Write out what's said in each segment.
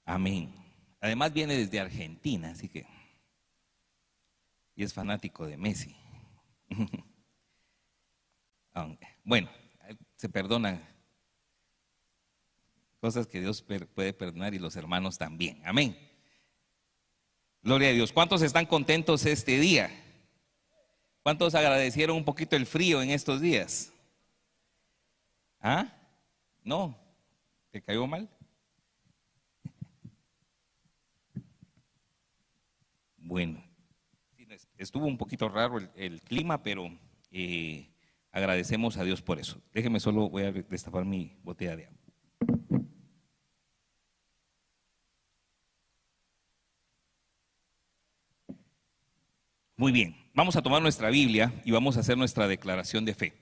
Amén. Además viene desde Argentina, así que, y es fanático de Messi. Bueno, se perdonan cosas que Dios puede perdonar y los hermanos también. Amén. Gloria a Dios. ¿Cuántos están contentos este día? ¿Cuántos agradecieron un poquito el frío en estos días? ¿Ah? ¿No? ¿Te cayó mal? Bueno, estuvo un poquito raro el clima, pero agradecemos a Dios por eso. Déjeme solo, voy a destapar mi botella de agua. Muy bien, vamos a tomar nuestra Biblia y vamos a hacer nuestra declaración de fe.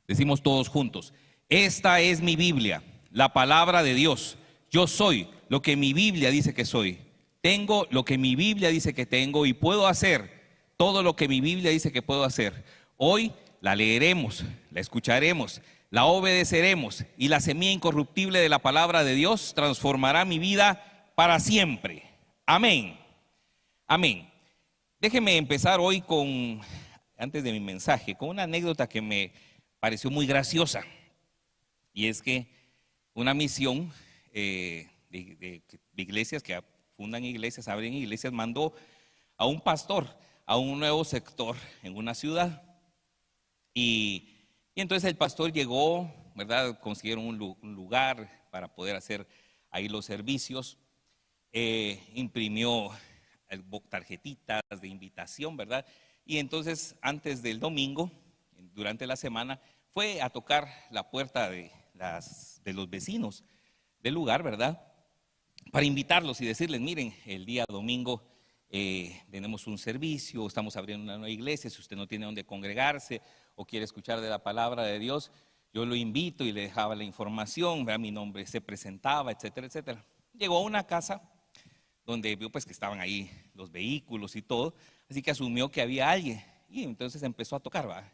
Decimos todos juntos: esta es mi Biblia, la palabra de Dios. Yo soy lo que mi Biblia dice que soy. Tengo lo que mi Biblia dice que tengo y puedo hacer todo lo que mi Biblia dice que puedo hacer. Hoy la leeremos, la escucharemos, la obedeceremos y la semilla incorruptible de la palabra de Dios transformará mi vida para siempre. Amén. Amén. Déjeme empezar hoy antes de mi mensaje, con una anécdota que me pareció muy graciosa. Y es que una misión de iglesias que fundan iglesias, abren iglesias, mandó a un pastor a un nuevo sector en una ciudad. Y entonces el pastor llegó, ¿verdad? Consiguieron un lugar para poder hacer ahí los servicios. Imprimió tarjetitas de invitación, ¿verdad? Y entonces antes del domingo, durante la semana, fue a tocar la puerta de los vecinos del lugar, ¿verdad? Para invitarlos y decirles: miren, el día domingo tenemos un servicio, estamos abriendo una nueva iglesia, si usted no tiene donde congregarse o quiere escuchar de la palabra de Dios, yo lo invito, y le dejaba la información, ¿verdad? Mi nombre se presentaba, etcétera, etcétera. Llegó a una casa donde vio pues que estaban ahí los vehículos y todo, así que asumió que había alguien, y entonces empezó a tocar, ¿verdad?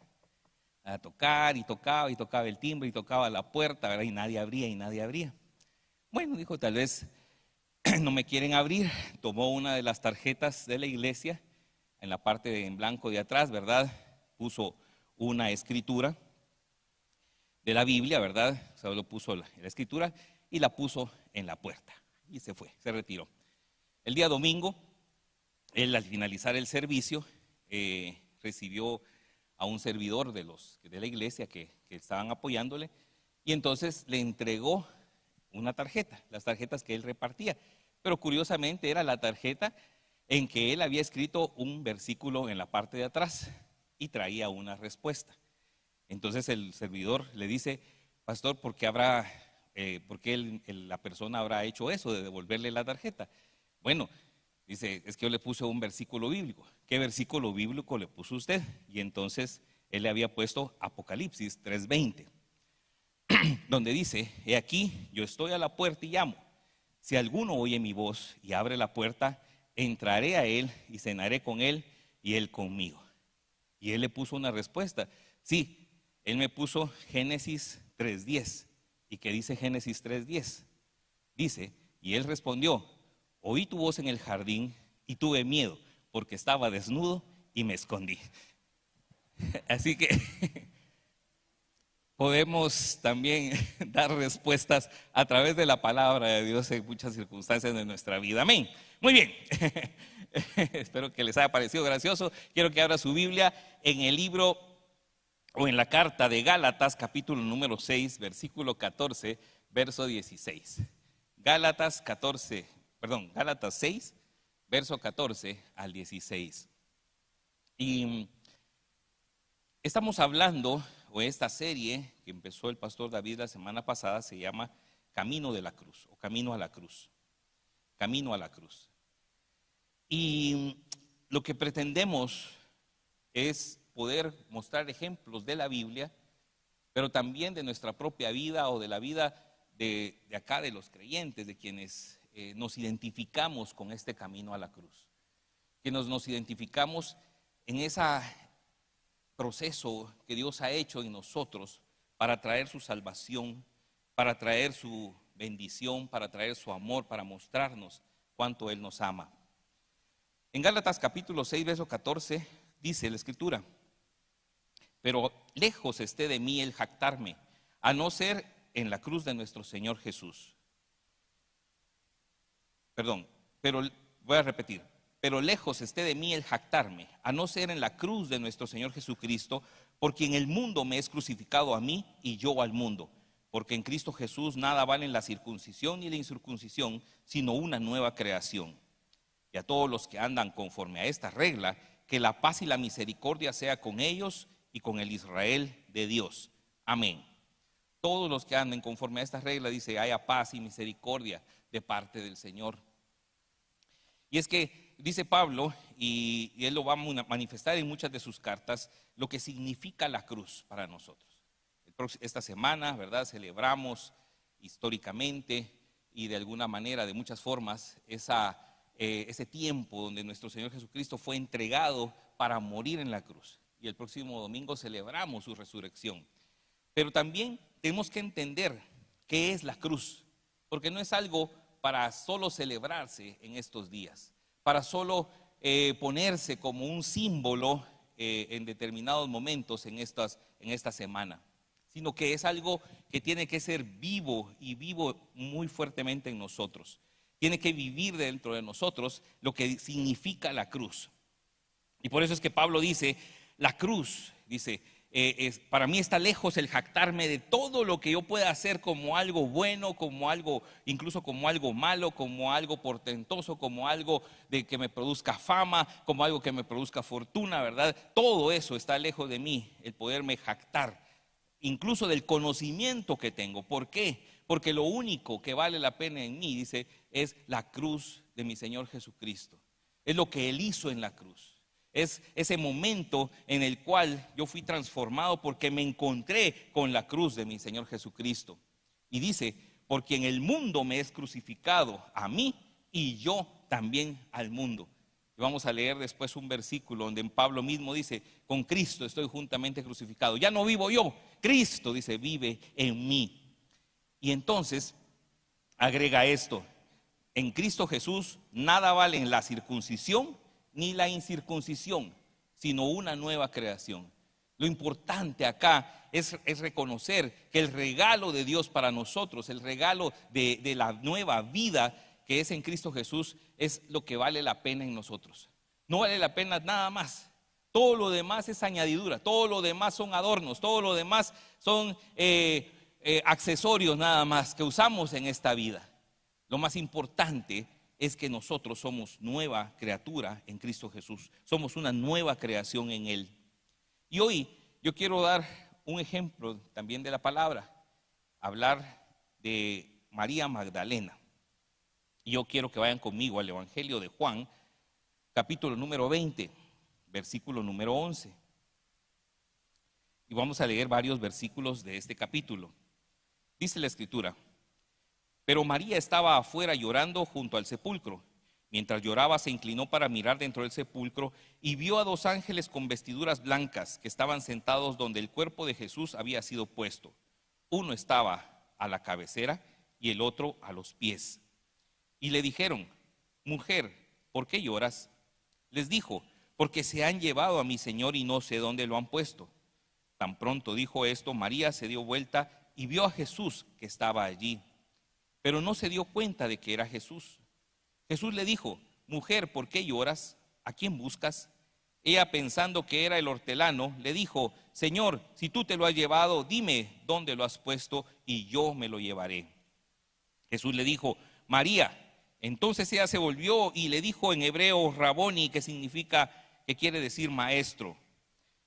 A tocar, y tocaba el timbre, y tocaba la puerta, ¿verdad? Y nadie abría. Bueno, dijo, tal vez no me quieren abrir. Tomó una de las tarjetas de la iglesia, en la parte en blanco de atrás, ¿verdad? Puso una escritura de la Biblia, ¿verdad? Solo puso la escritura y la puso en la puerta, y se fue, se retiró. El día domingo, él, al finalizar el servicio, recibió a un servidor de la iglesia que estaban apoyándole, y entonces le entregó una tarjeta, las tarjetas que él repartía. Pero curiosamente era la tarjeta en que él había escrito un versículo en la parte de atrás y traía una respuesta. Entonces el servidor le dice: pastor, ¿por qué la persona habrá hecho eso de devolverle la tarjeta? Bueno, dice, es que yo le puse un versículo bíblico. ¿Qué versículo bíblico le puso usted? Y entonces él le había puesto Apocalipsis 3:20, donde dice: he aquí, yo estoy a la puerta y llamo. Si alguno oye mi voz y abre la puerta, entraré a él y cenaré con él y él conmigo. Y él le puso una respuesta. Sí, él me puso Génesis 3:10. ¿Y qué dice Génesis 3:10? Dice: y él respondió: oí tu voz en el jardín y tuve miedo, porque estaba desnudo y me escondí. Así que podemos también dar respuestas a través de la palabra de Dios en muchas circunstancias de nuestra vida. Amén. Muy bien. Espero que les haya parecido gracioso. Quiero que abra su Biblia en el libro o en la carta de Gálatas, capítulo número 6, versículo 14, verso 16. Gálatas 6, verso 14 al 16. Y estamos hablando, o esta serie que empezó el pastor David la semana pasada, se llama Camino de la Cruz, o Camino a la Cruz. Camino a la Cruz. Y lo que pretendemos es poder mostrar ejemplos de la Biblia, pero también de nuestra propia vida, o de la vida de acá, de los creyentes, de quienes nos identificamos con este camino a la cruz, que nos identificamos en ese proceso que Dios ha hecho en nosotros para traer su salvación, para traer su bendición, para traer su amor, para mostrarnos cuánto Él nos ama. En Gálatas capítulo 6, verso 14, dice la Escritura: pero lejos esté de mí el jactarme, a no ser en la cruz de nuestro Señor Jesús. Pero voy a repetir: pero lejos esté de mí el jactarme, a no ser en la cruz de nuestro Señor Jesucristo, porque en el mundo me es crucificado a mí y yo al mundo. Porque en Cristo Jesús nada valen la circuncisión ni la incircuncisión, sino una nueva creación. Y a todos los que andan conforme a esta regla, que la paz y la misericordia sea con ellos y con el Israel de Dios. Amén. Todos los que anden conforme a esta regla, dice, haya paz y misericordia de parte del Señor. Y es que dice Pablo, y él lo va a manifestar en muchas de sus cartas, lo que significa la cruz para nosotros. Esta semana, ¿verdad?, celebramos históricamente y de alguna manera, de muchas formas, ese tiempo donde nuestro Señor Jesucristo fue entregado para morir en la cruz. Y el próximo domingo celebramos su resurrección. Pero también tenemos que entender qué es la cruz, porque no es algo para solo celebrarse en estos días, para solo ponerse como un símbolo en determinados momentos en esta semana, sino que es algo que tiene que ser vivo y vivo muy fuertemente en nosotros. Tiene que vivir dentro de nosotros lo que significa la cruz. Y por eso es que Pablo dice, la cruz, dice, para mí está lejos el jactarme de todo lo que yo pueda hacer como algo bueno, como algo, incluso como algo malo, como algo portentoso, como algo de que me produzca fama, como algo que me produzca fortuna, ¿verdad? Todo eso está lejos de mí, el poderme jactar, incluso del conocimiento que tengo. ¿Por qué? Porque lo único que vale la pena en mí, dice, es la cruz de mi Señor Jesucristo. Es lo que Él hizo en la cruz. Es ese momento en el cual yo fui transformado porque me encontré con la cruz de mi Señor Jesucristo. Y dice, porque en el mundo me es crucificado a mí y yo también al mundo. Y vamos a leer después un versículo donde Pablo mismo dice, con Cristo estoy juntamente crucificado. Ya no vivo yo, Cristo, dice, vive en mí. Y entonces agrega esto, en Cristo Jesús nada vale la circuncisión ni la incircuncisión, sino una nueva creación. Lo importante acá es reconocer que el regalo de Dios para nosotros, el regalo de la nueva vida que es en Cristo Jesús, es lo que vale la pena en nosotros. No vale la pena nada más. Todo lo demás es añadidura, todo lo demás son adornos, todo lo demás son accesorios nada más que usamos en esta vida. Lo más importante es que nosotros somos nueva criatura en Cristo Jesús. Somos una nueva creación en Él. Y hoy yo quiero dar un ejemplo también de la palabra. Hablar de María Magdalena. Y yo quiero que vayan conmigo al Evangelio de Juan, capítulo número 20, versículo número 11. Y vamos a leer varios versículos de este capítulo. Dice la Escritura: pero María estaba afuera llorando junto al sepulcro. Mientras lloraba, se inclinó para mirar dentro del sepulcro y vio a 2 ángeles con vestiduras blancas que estaban sentados donde el cuerpo de Jesús había sido puesto. Uno estaba a la cabecera y el otro a los pies. Y le dijeron: mujer, ¿por qué lloras? Les dijo: porque se han llevado a mi Señor y no sé dónde lo han puesto. Tan pronto dijo esto, María se dio vuelta y vio a Jesús que estaba allí, pero no se dio cuenta de que era Jesús. Jesús le dijo: mujer, ¿por qué lloras? ¿A quién buscas? Ella, pensando que era el hortelano, le dijo: Señor, si tú te lo has llevado, dime dónde lo has puesto y yo me lo llevaré. Jesús le dijo: María. Entonces ella se volvió y le dijo en hebreo Raboni, que quiere decir maestro.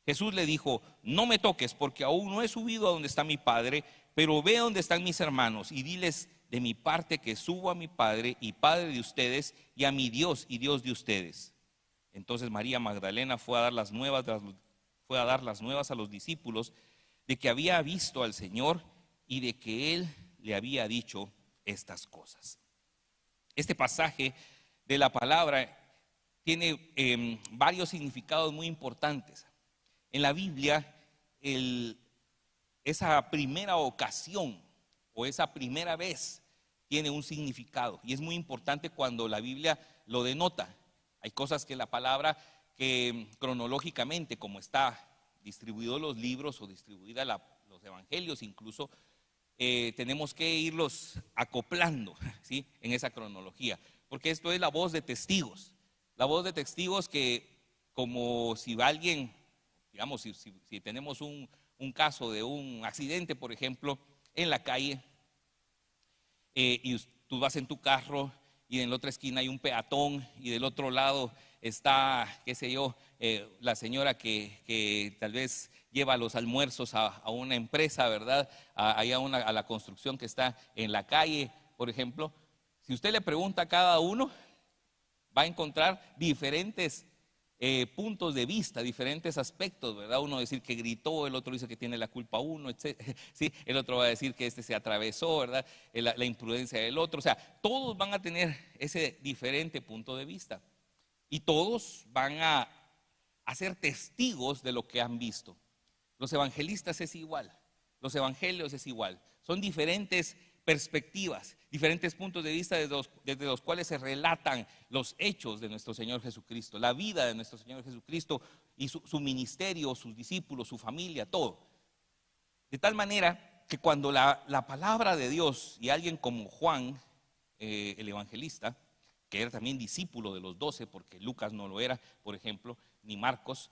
Jesús le dijo: no me toques, porque aún no he subido a donde está mi Padre, pero ve donde están mis hermanos y diles de mi parte que subo a mi Padre y Padre de ustedes, y a mi Dios y Dios de ustedes. Entonces María Magdalena fue a dar las nuevas a los discípulos de que había visto al Señor y de que Él le había dicho estas cosas. Este pasaje de la palabra tiene varios significados muy importantes. En la Biblia, esa primera ocasión o esa primera vez tiene un significado y es muy importante cuando la Biblia lo denota. Hay cosas que la palabra, que cronológicamente, como está distribuidos los libros o distribuida los evangelios incluso, tenemos que irlos acoplando, ¿sí?, en esa cronología, porque esto es la voz de testigos. La voz de testigos que, como si alguien, digamos, si tenemos un caso de un accidente, por ejemplo, en la calle, y tú vas en tu carro y en la otra esquina hay un peatón y del otro lado está, qué sé yo, la señora que tal vez lleva los almuerzos a una empresa, ¿verdad? A la construcción que está en la calle, por ejemplo. Si usted le pregunta a cada uno, va a encontrar diferentes puntos de vista, diferentes aspectos, ¿verdad? Uno decir que gritó, el otro dice que tiene la culpa uno, etc. ¿Sí? El otro va a decir que este se atravesó, ¿verdad? La imprudencia del otro. O sea, todos van a tener ese diferente punto de vista y todos van a ser testigos de lo que han visto. Los evangelistas es igual, los evangelios es igual, son diferentes perspectivas, diferentes puntos de vista desde los cuales se relatan los hechos de nuestro Señor Jesucristo, la vida de nuestro Señor Jesucristo y su ministerio, sus discípulos, su familia, todo. De tal manera que cuando la palabra de Dios y alguien como Juan, el evangelista, que era también discípulo de los 12, porque Lucas no lo era, por ejemplo, ni Marcos,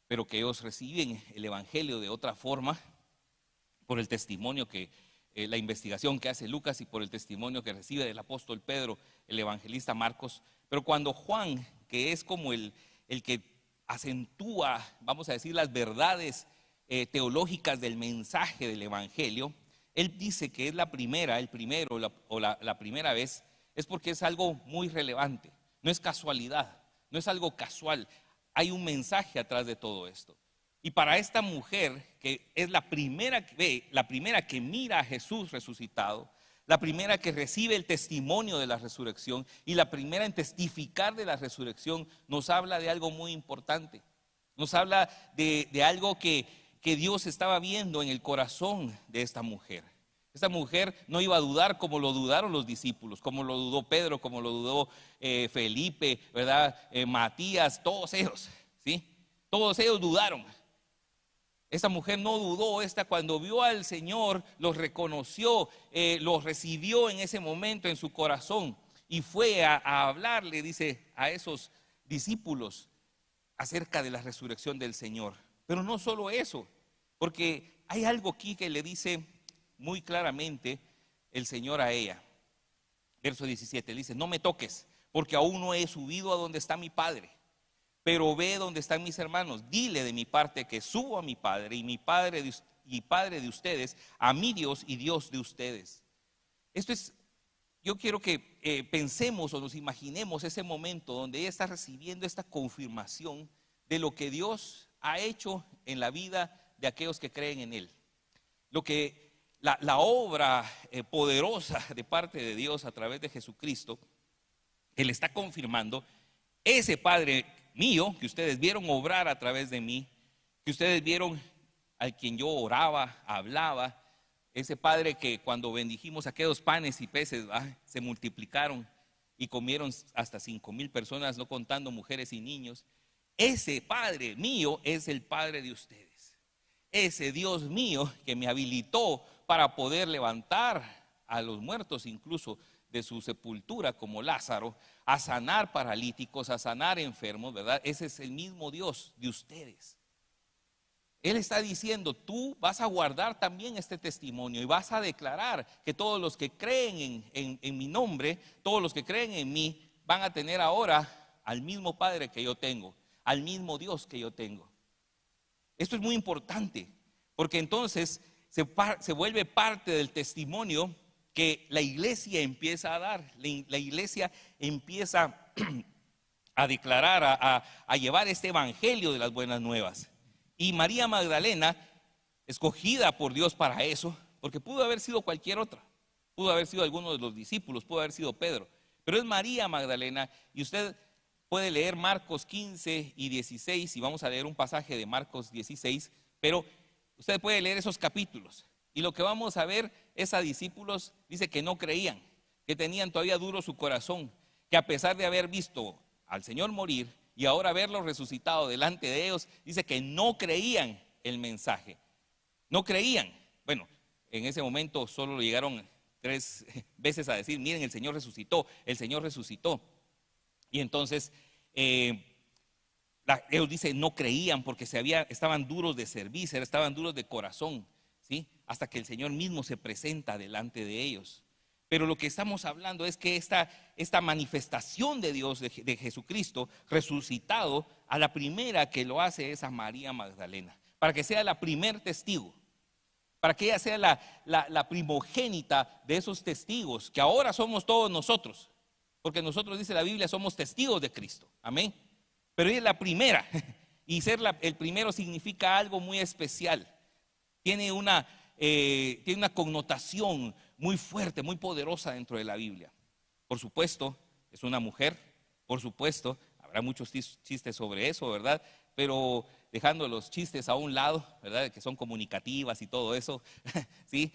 pero que ellos reciben el evangelio de otra forma por el testimonio la investigación que hace Lucas y por el testimonio que recibe del apóstol Pedro, el evangelista Marcos. Pero cuando Juan, que es como el que acentúa, vamos a decir, las verdades teológicas del mensaje del evangelio, él dice que es la primera vez, es porque es algo muy relevante, no es casualidad, no es algo casual, hay un mensaje atrás de todo esto. Y para esta mujer, que es la primera que mira a Jesús resucitado, la primera que recibe el testimonio de la resurrección y la primera en testificar de la resurrección, nos habla de algo muy importante. Nos habla de algo que Dios estaba viendo en el corazón de esta mujer. Esta mujer no iba a dudar como lo dudaron los discípulos, como lo dudó Pedro, como lo dudó Felipe, ¿verdad? Matías, todos ellos, ¿sí? Todos ellos dudaron. Esta mujer no dudó, cuando vio al Señor, lo reconoció, lo recibió en ese momento en su corazón y fue a hablarle, dice, a esos discípulos acerca de la resurrección del Señor. Pero no solo eso, porque hay algo aquí que le dice muy claramente el Señor a ella. Verso 17, le dice: no me toques, porque aún no he subido a donde está mi Padre, pero ve donde están mis hermanos, dile de mi parte que subo a mi Padre y mi Padre y Padre de ustedes, a mi Dios y Dios de ustedes. Yo quiero que pensemos o nos imaginemos ese momento donde ella está recibiendo esta confirmación de lo que Dios ha hecho en la vida de aquellos que creen en Él. La obra poderosa de parte de Dios a través de Jesucristo, Él está confirmando. Ese Padre mío que ustedes vieron obrar a través de mí, que ustedes vieron al quien yo oraba, hablaba, ese Padre que cuando bendijimos aquellos panes y peces, se multiplicaron y comieron hasta 5,000 personas, no contando mujeres y niños. Ese Padre mío es el Padre de ustedes. Ese Dios mío que me habilitó para poder levantar a los muertos incluso de su sepultura, como Lázaro, a sanar paralíticos, a sanar enfermos, ¿verdad? Ese es el mismo Dios de ustedes. Él está diciendo: tú vas a guardar también este testimonio y vas a declarar que todos los que creen en mi nombre, todos los que creen en mí, van a tener ahora al mismo Padre que yo tengo, al mismo Dios que yo tengo. Esto es muy importante, porque entonces se vuelve parte del testimonio que la iglesia empieza a dar. La iglesia empieza a declarar, a llevar este evangelio de las buenas nuevas. Y María Magdalena, escogida por Dios para eso, porque pudo haber sido cualquier otra, pudo haber sido alguno de los discípulos, pudo haber sido Pedro, pero es María Magdalena. Y usted puede leer Marcos 15 y 16, y vamos a leer un pasaje de Marcos 16, pero usted puede leer esos capítulos, y lo que vamos a ver es a discípulos, dice que no creían, que tenían todavía duro su corazón, que a pesar de haber visto al Señor morir y ahora verlo resucitado delante de ellos, dice que no creían el mensaje. No creían. Bueno, en ese momento solo llegaron 3 veces a decir, miren, el Señor resucitó, el Señor resucitó. Y entonces ellos dicen, no creían porque estaban duros de servicio, estaban duros de corazón, ¿sí? Hasta que el Señor mismo se presenta delante de ellos. Pero lo que estamos hablando es que esta manifestación de Dios, de Jesucristo resucitado, a la primera que lo hace es a María Magdalena, para que sea la primer testigo, para que ella sea la primogénita de esos testigos, que ahora somos todos nosotros, porque nosotros, dice la Biblia, somos testigos de Cristo, amén. Pero ella es la primera, y ser el primero significa algo muy especial, tiene una connotación muy fuerte, muy poderosa dentro de la Biblia. Por supuesto, es una mujer, por supuesto, habrá muchos chistes sobre eso, ¿verdad? Pero dejando los chistes a un lado, ¿verdad? Que son comunicativas y todo eso, ¿sí?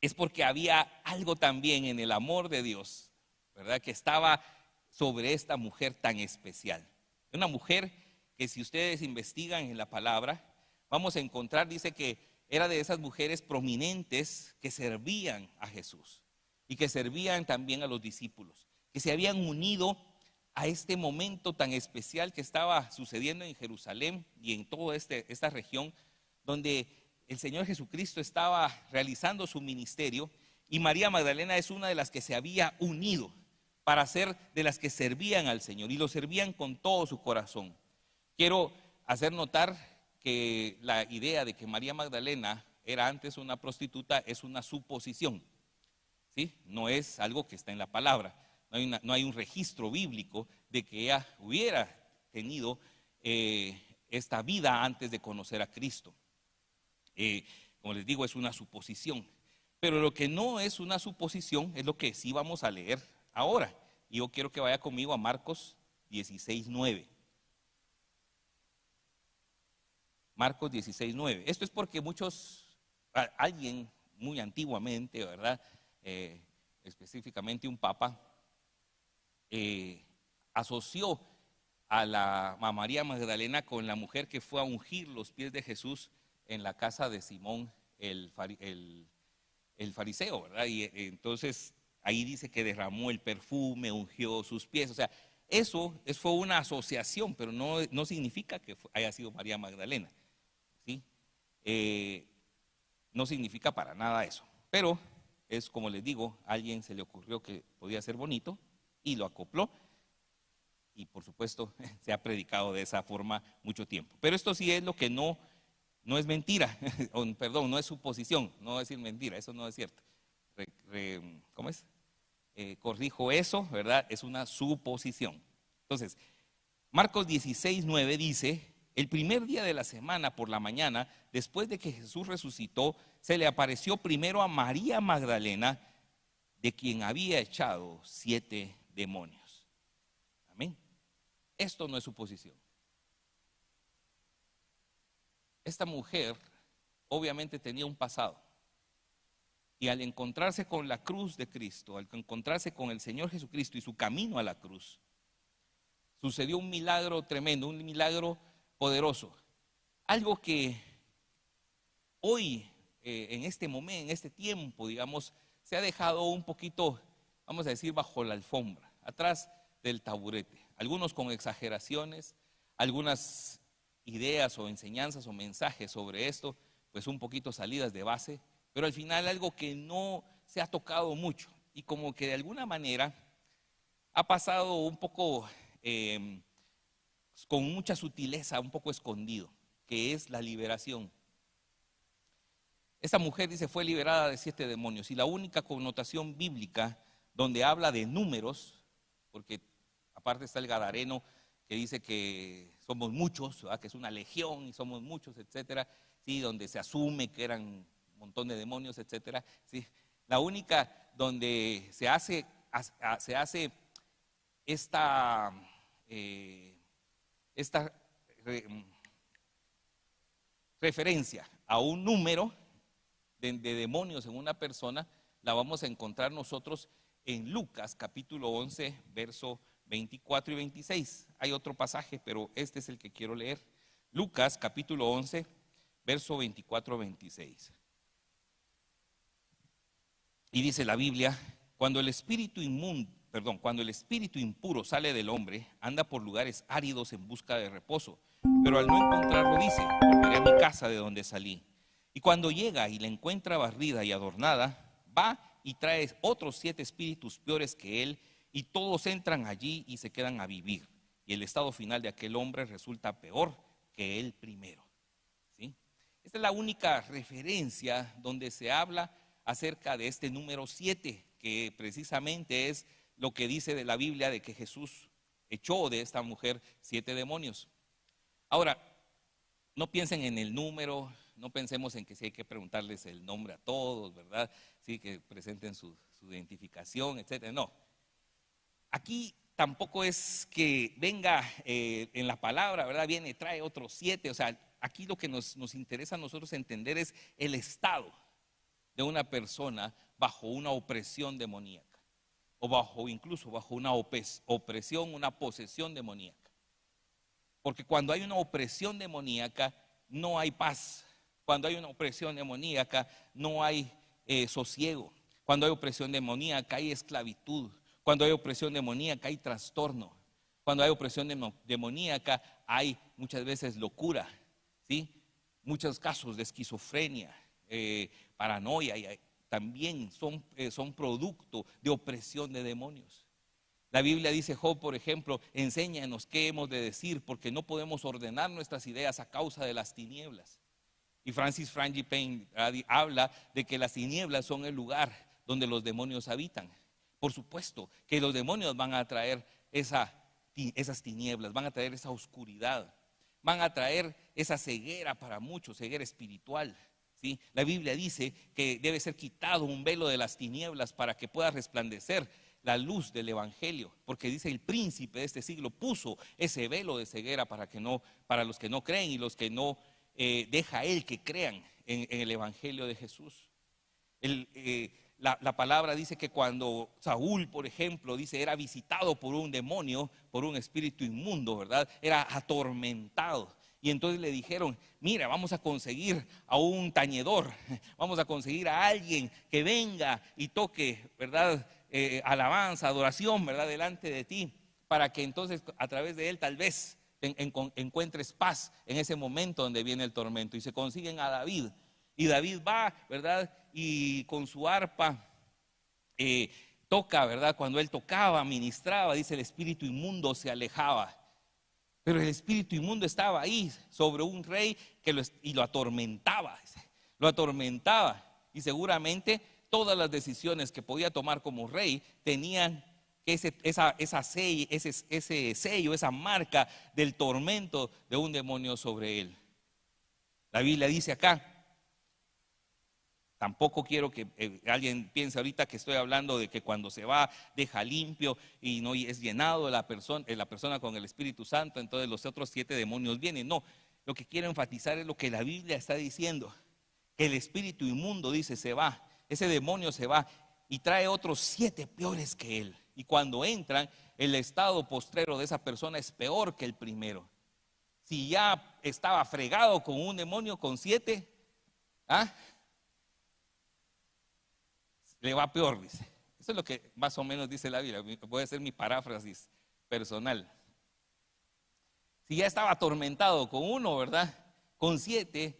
Es porque había algo también en el amor de Dios, ¿verdad? Que estaba sobre esta mujer tan especial. Una mujer que, si ustedes investigan en la palabra, vamos a encontrar, dice que era de esas mujeres prominentes que servían a Jesús y que servían también a los discípulos, que se habían unido a este momento tan especial que estaba sucediendo en Jerusalén y en toda esta región, donde el Señor Jesucristo estaba realizando su ministerio, y María Magdalena es una de las que se había unido para ser de las que servían al Señor, y lo servían con todo su corazón. Quiero hacer notar que la idea de que María Magdalena era antes una prostituta es una suposición, ¿sí? No es algo que está en la palabra. No hay un registro bíblico de que ella hubiera tenido esta vida antes de conocer a Cristo. Como les digo, es una suposición. Pero lo que no es una suposición es lo que sí vamos a leer ahora. Y yo quiero que vaya conmigo a Marcos 16:9. Marcos 16:9. Esto es porque alguien muy antiguamente, ¿verdad? Específicamente un papa, asoció a María Magdalena con la mujer que fue a ungir los pies de Jesús en la casa de Simón el fariseo, ¿verdad? Y entonces ahí dice que derramó el perfume, ungió sus pies. O sea, eso fue una asociación, pero no significa que haya sido María Magdalena, ¿sí? No significa para nada eso. Pero es, como les digo, a alguien se le ocurrió que podía ser bonito y lo acopló. Y por supuesto se ha predicado de esa forma mucho tiempo. Pero esto sí es lo que no es mentira, perdón, no es suposición, no voy a decir mentira, eso no es cierto. ¿Cómo es? Corrijo eso, ¿verdad? Es una suposición. Entonces, Marcos 16:9 dice: el primer día de la semana por la mañana, después de que Jesús resucitó, se le apareció primero a María Magdalena, de quien había echado 7 demonios. Amén. Esto no es suposición. Esta mujer obviamente tenía un pasado, y al encontrarse con la cruz de Cristo, al encontrarse con el Señor Jesucristo y su camino a la cruz, sucedió un milagro tremendo, un milagro poderoso. Algo que hoy, en este momento, en este tiempo, digamos, se ha dejado un poquito, vamos a decir, bajo la alfombra, atrás del taburete. Algunos con exageraciones, algunas ideas o enseñanzas o mensajes sobre esto, pues un poquito salidas de base, pero al final algo que no se ha tocado mucho y como que de alguna manera ha pasado un poco con mucha sutileza, un poco escondido, que es la liberación. Esta mujer, dice, fue liberada de 7 demonios, y la única connotación bíblica donde habla de números, porque aparte está el Gadareno que dice que somos muchos, ¿verdad? Que es una legión y somos muchos, etcétera, ¿sí? Donde se asume que eran un montón de demonios, etcétera, ¿sí? La única donde se hace esta referencia a un número de demonios en una persona, la vamos a encontrar nosotros en Lucas capítulo 11, verso 24 y 26. Hay otro pasaje, pero este es el que quiero leer. Lucas capítulo 11, verso 24 a 26. Y dice la Biblia: cuando el espíritu impuro sale del hombre, anda por lugares áridos en busca de reposo, pero al no encontrarlo dice: volveré a mi casa de donde salí. Y cuando llega y la encuentra barrida y adornada, va y trae otros 7 espíritus peores que él, y todos entran allí y se quedan a vivir. Y el estado final de aquel hombre resulta peor que el primero. ¿Sí? Esta es la única referencia donde se habla acerca de este número 7, que precisamente es lo que dice de la Biblia de que Jesús echó de esta mujer 7 demonios. Ahora, no piensen en el número, no pensemos en que si hay que preguntarles el nombre a todos, ¿verdad? Sí, que presenten su identificación, etcétera. No. Aquí tampoco es que venga en la palabra, ¿verdad? Viene, trae otros 7. O sea, aquí lo que nos interesa a nosotros entender es el estado de una persona bajo una opresión demoníaca, o incluso bajo una opresión, una posesión demoníaca. Porque cuando hay una opresión demoníaca no hay paz. Cuando hay una opresión demoníaca no hay sosiego. Cuando hay opresión demoníaca hay esclavitud. Cuando hay opresión demoníaca hay trastorno. Cuando hay opresión demoníaca hay muchas veces locura, ¿sí? Muchos casos de esquizofrenia, paranoia, y también son producto de opresión de demonios. La Biblia dice, Job, por ejemplo: enséñanos qué hemos de decir, porque no podemos ordenar nuestras ideas a causa de las tinieblas. Y Francis Frangipane habla de que las tinieblas son el lugar donde los demonios habitan. Por supuesto que los demonios van a traer esas tinieblas, van a traer esa oscuridad, van a traer esa ceguera para muchos, ceguera espiritual. ¿Sí? La Biblia dice que debe ser quitado un velo de las tinieblas para que pueda resplandecer la luz del evangelio, porque dice: el príncipe de este siglo puso ese velo de ceguera para los que no creen y los que no deja él que crean en el evangelio de Jesús. La palabra dice que cuando Saúl, por ejemplo, dice, era visitado por un demonio, por un espíritu inmundo, ¿verdad? Era atormentado. Y entonces le dijeron: mira, vamos a conseguir a un tañedor, vamos a conseguir a alguien que venga y toque, ¿verdad? Alabanza, adoración, ¿verdad? Delante de ti, para que entonces a través de él tal vez encuentres paz en ese momento donde viene el tormento. Y se consiguen a David. Y David va, ¿verdad? Y con su arpa toca, ¿verdad? Cuando él tocaba, ministraba, dice, el espíritu inmundo se alejaba. Pero el espíritu inmundo estaba ahí sobre un rey y lo atormentaba. Lo atormentaba. Y seguramente todas las decisiones que podía tomar como rey tenían ese sello, esa marca del tormento de un demonio sobre él. La Biblia dice acá, tampoco quiero que alguien piense ahorita que estoy hablando de que cuando se va deja limpio y no es llenado la persona con el Espíritu Santo, entonces los otros 7 demonios vienen. No, lo que quiero enfatizar es lo que la Biblia está diciendo, que el espíritu inmundo, dice, se va, ese demonio se va y trae otros 7 peores que él. Y cuando entran, el estado postrero de esa persona es peor que el primero. Si ya estaba fregado con un demonio, con 7, le va peor, dice. Eso es lo que más o menos dice la Biblia. Voy a hacer mi paráfrasis personal. Si ya estaba atormentado con 1, ¿verdad? Con 7,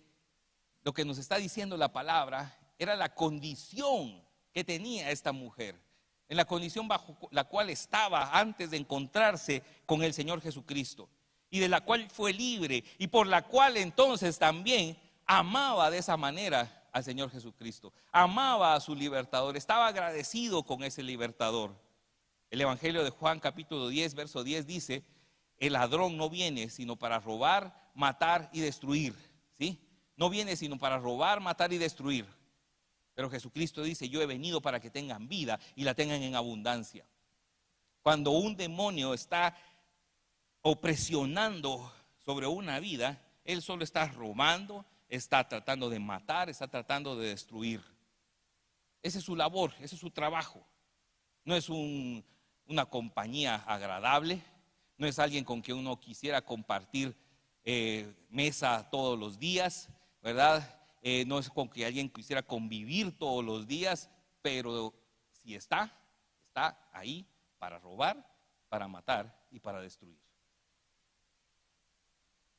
lo que nos está diciendo la palabra era la condición que tenía esta mujer, en la condición bajo la cual estaba antes de encontrarse con el Señor Jesucristo, y de la cual fue libre, y por la cual entonces también amaba de esa manera al Señor Jesucristo, amaba a su libertador, estaba agradecido con ese libertador. El Evangelio de Juan capítulo 10, verso 10 dice: el ladrón no viene sino para robar, matar y destruir. ¿Sí? No viene sino para robar, matar y destruir. Pero Jesucristo dice: yo he venido para que tengan vida y la tengan en abundancia. Cuando un demonio está opresionando sobre una vida, él solo está robando, está tratando de matar, está tratando de destruir. Esa es su labor, ese es su trabajo. No es una compañía agradable, no es alguien con quien uno quisiera compartir mesa todos los días, ¿verdad? No es con que alguien quisiera convivir todos los días, pero si está ahí para robar, para matar y para destruir.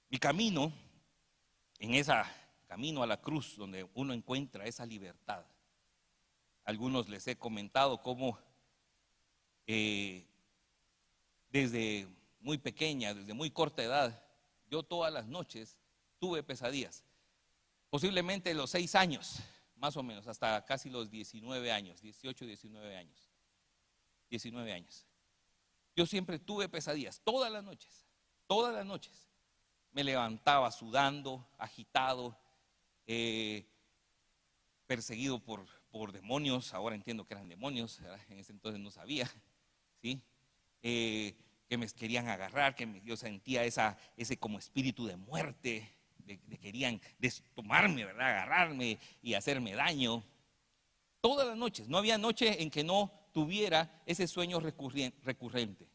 Mi camino, en ese camino a la cruz, donde uno encuentra esa libertad. Algunos les he comentado cómo desde muy pequeña, desde muy corta edad, yo todas las noches tuve pesadillas. Posiblemente los 6 años, más o menos, hasta casi los 19 años, 18, 19 años. 19 años. Yo siempre tuve pesadillas, todas las noches, todas las noches. Me levantaba sudando, agitado, perseguido por demonios. Ahora entiendo que eran demonios, ¿verdad? En ese entonces no sabía, ¿sí? Que me querían agarrar, yo sentía ese como espíritu de muerte, de querían tomarme, ¿verdad? Agarrarme y hacerme daño. Todas las noches, no había noche en que no tuviera ese sueño recurrente.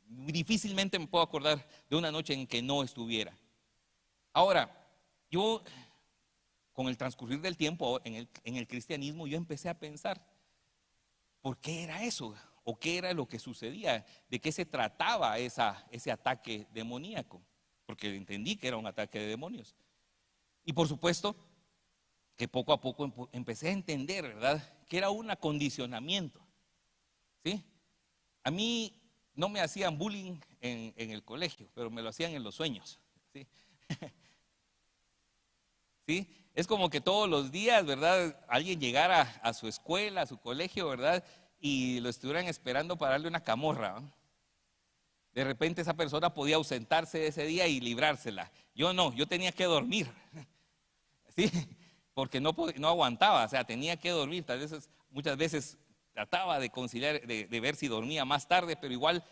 Difícilmente me puedo acordar de una noche en que no estuviera. Ahora, yo con el transcurrir del tiempo en el cristianismo, yo empecé a pensar, ¿por qué era eso? ¿O qué era lo que sucedía? ¿De qué se trataba ese ataque demoníaco? Porque entendí que era un ataque de demonios. Y por supuesto que poco a poco empecé a entender, ¿verdad? Que era un acondicionamiento, ¿sí? A mí no me hacían bullying en el colegio, pero me lo hacían en los sueños, ¿sí? ¿Sí? Es como que todos los días, ¿verdad? Alguien llegara a su escuela, a su colegio, ¿verdad? Y lo estuvieran esperando para darle una camorra, ¿no? De repente esa persona podía ausentarse ese día y librársela. Yo no, yo tenía que dormir, ¿sí? Porque no aguantaba, o sea, tenía que dormir. Tal vez muchas veces trataba de conciliar, de ver si dormía más tarde, pero igual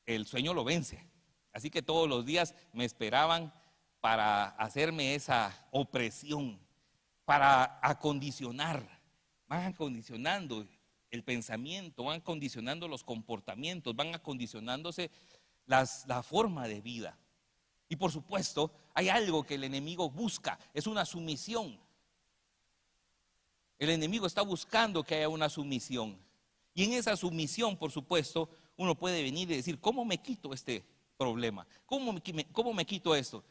el sueño lo vence. Así que todos los días me esperaban para hacerme esa opresión, para acondicionar. Van acondicionando el pensamiento, van acondicionando los comportamientos, van acondicionándose la forma de vida. Y por supuesto, hay algo que el enemigo busca, es una sumisión. El enemigo está buscando que haya una sumisión. Y en esa sumisión, por supuesto, uno puede venir y decir, ¿cómo me quito este problema? ¿Cómo me quito esto?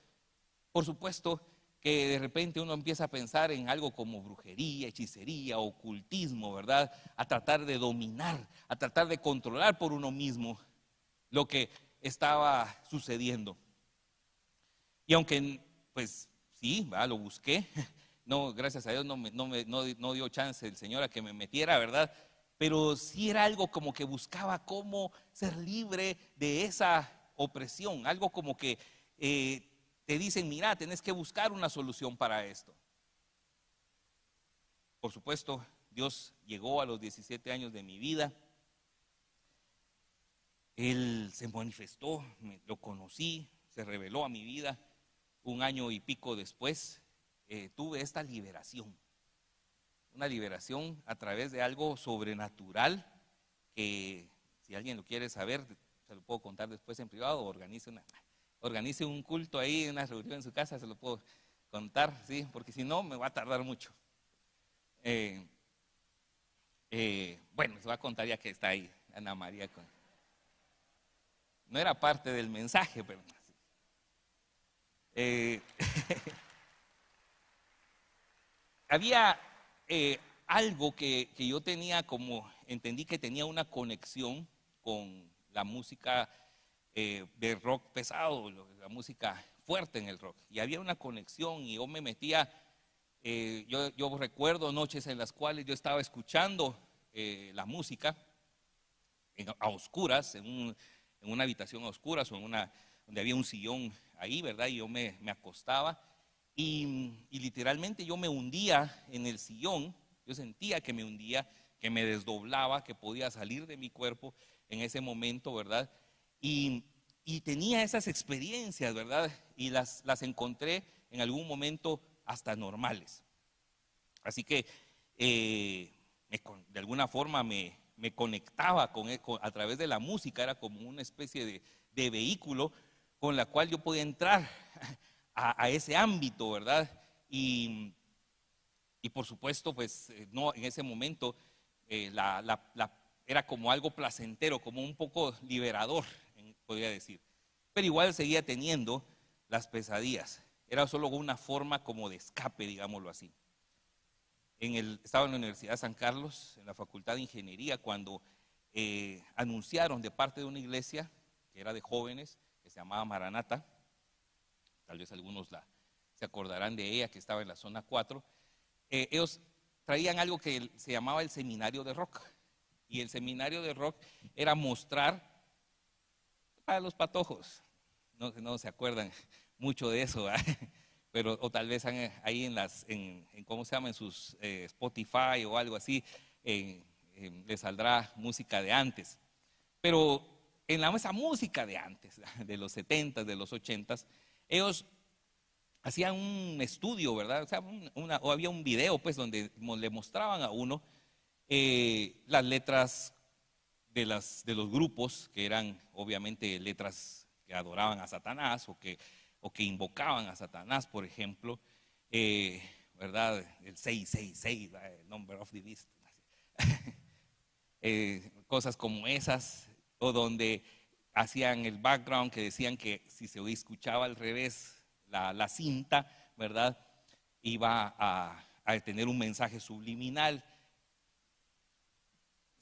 Por supuesto que de repente uno empieza a pensar en algo como brujería, hechicería, ocultismo, ¿verdad? A tratar de dominar, a tratar de controlar por uno mismo lo que estaba sucediendo. Y aunque, pues sí, ¿verdad? Lo busqué, no, gracias a Dios no dio chance el Señor a que me metiera, ¿verdad? Pero sí era algo como que buscaba cómo ser libre de esa opresión, algo como que te dicen, mira, tenés que buscar una solución para esto. Por supuesto, Dios llegó a los 17 años de mi vida. Él se manifestó, lo conocí, se reveló a mi vida. 1 año y pico después, tuve esta liberación. Una liberación a través de algo sobrenatural que, si alguien lo quiere saber, se lo puedo contar después en privado. Organice un culto ahí, una reunión en su casa, se lo puedo contar, ¿sí? Porque si no, me va a tardar mucho. Bueno, se va a contar ya que está ahí Ana María. No era parte del mensaje, pero había algo que yo tenía, como entendí que tenía una conexión con la música de rock pesado, la música fuerte en el rock. Y había una conexión y yo me metía, yo recuerdo noches en las cuales yo estaba escuchando la música a oscuras, en una habitación a oscuras o donde había un sillón ahí, ¿verdad? Y yo me acostaba y literalmente yo me hundía en el sillón. Yo sentía que me hundía, que me desdoblaba, que podía salir de mi cuerpo en ese momento, ¿verdad? Y tenía esas experiencias, ¿verdad? Y las encontré en algún momento hasta normales. Así que de alguna forma me conectaba a través de la música, era como una especie de vehículo con la cual yo podía entrar a ese ámbito, ¿verdad? Y por supuesto, pues no, en ese momento era como algo placentero, como un poco liberador, podría decir. Pero igual seguía teniendo las pesadillas. Era solo una forma como de escape, digámoslo así. Estaba en la Universidad de San Carlos, en la Facultad de Ingeniería, cuando anunciaron de parte de una iglesia que era de jóvenes, que se llamaba Maranata. Tal vez algunos se acordarán de ella, que estaba en la zona 4. Ellos traían algo que se llamaba el seminario de rock. Y el seminario de rock era mostrar para los patojos. No se acuerdan mucho de eso, ¿verdad? Pero o tal vez ahí en ¿cómo se llama? En sus Spotify o algo así, les saldrá música de antes. Pero en esa música de antes, de los 70s, de los 80s, ellos hacían un estudio, ¿verdad? O sea, o había un video, pues, donde le mostraban a uno las letras de los grupos, que eran obviamente letras que adoraban a Satanás o que invocaban a Satanás, por ejemplo, ¿verdad? El 666, el Number of the Beast. Cosas como esas, o donde hacían el background que decían que si se escuchaba al revés la cinta, ¿verdad? Iba a tener un mensaje subliminal.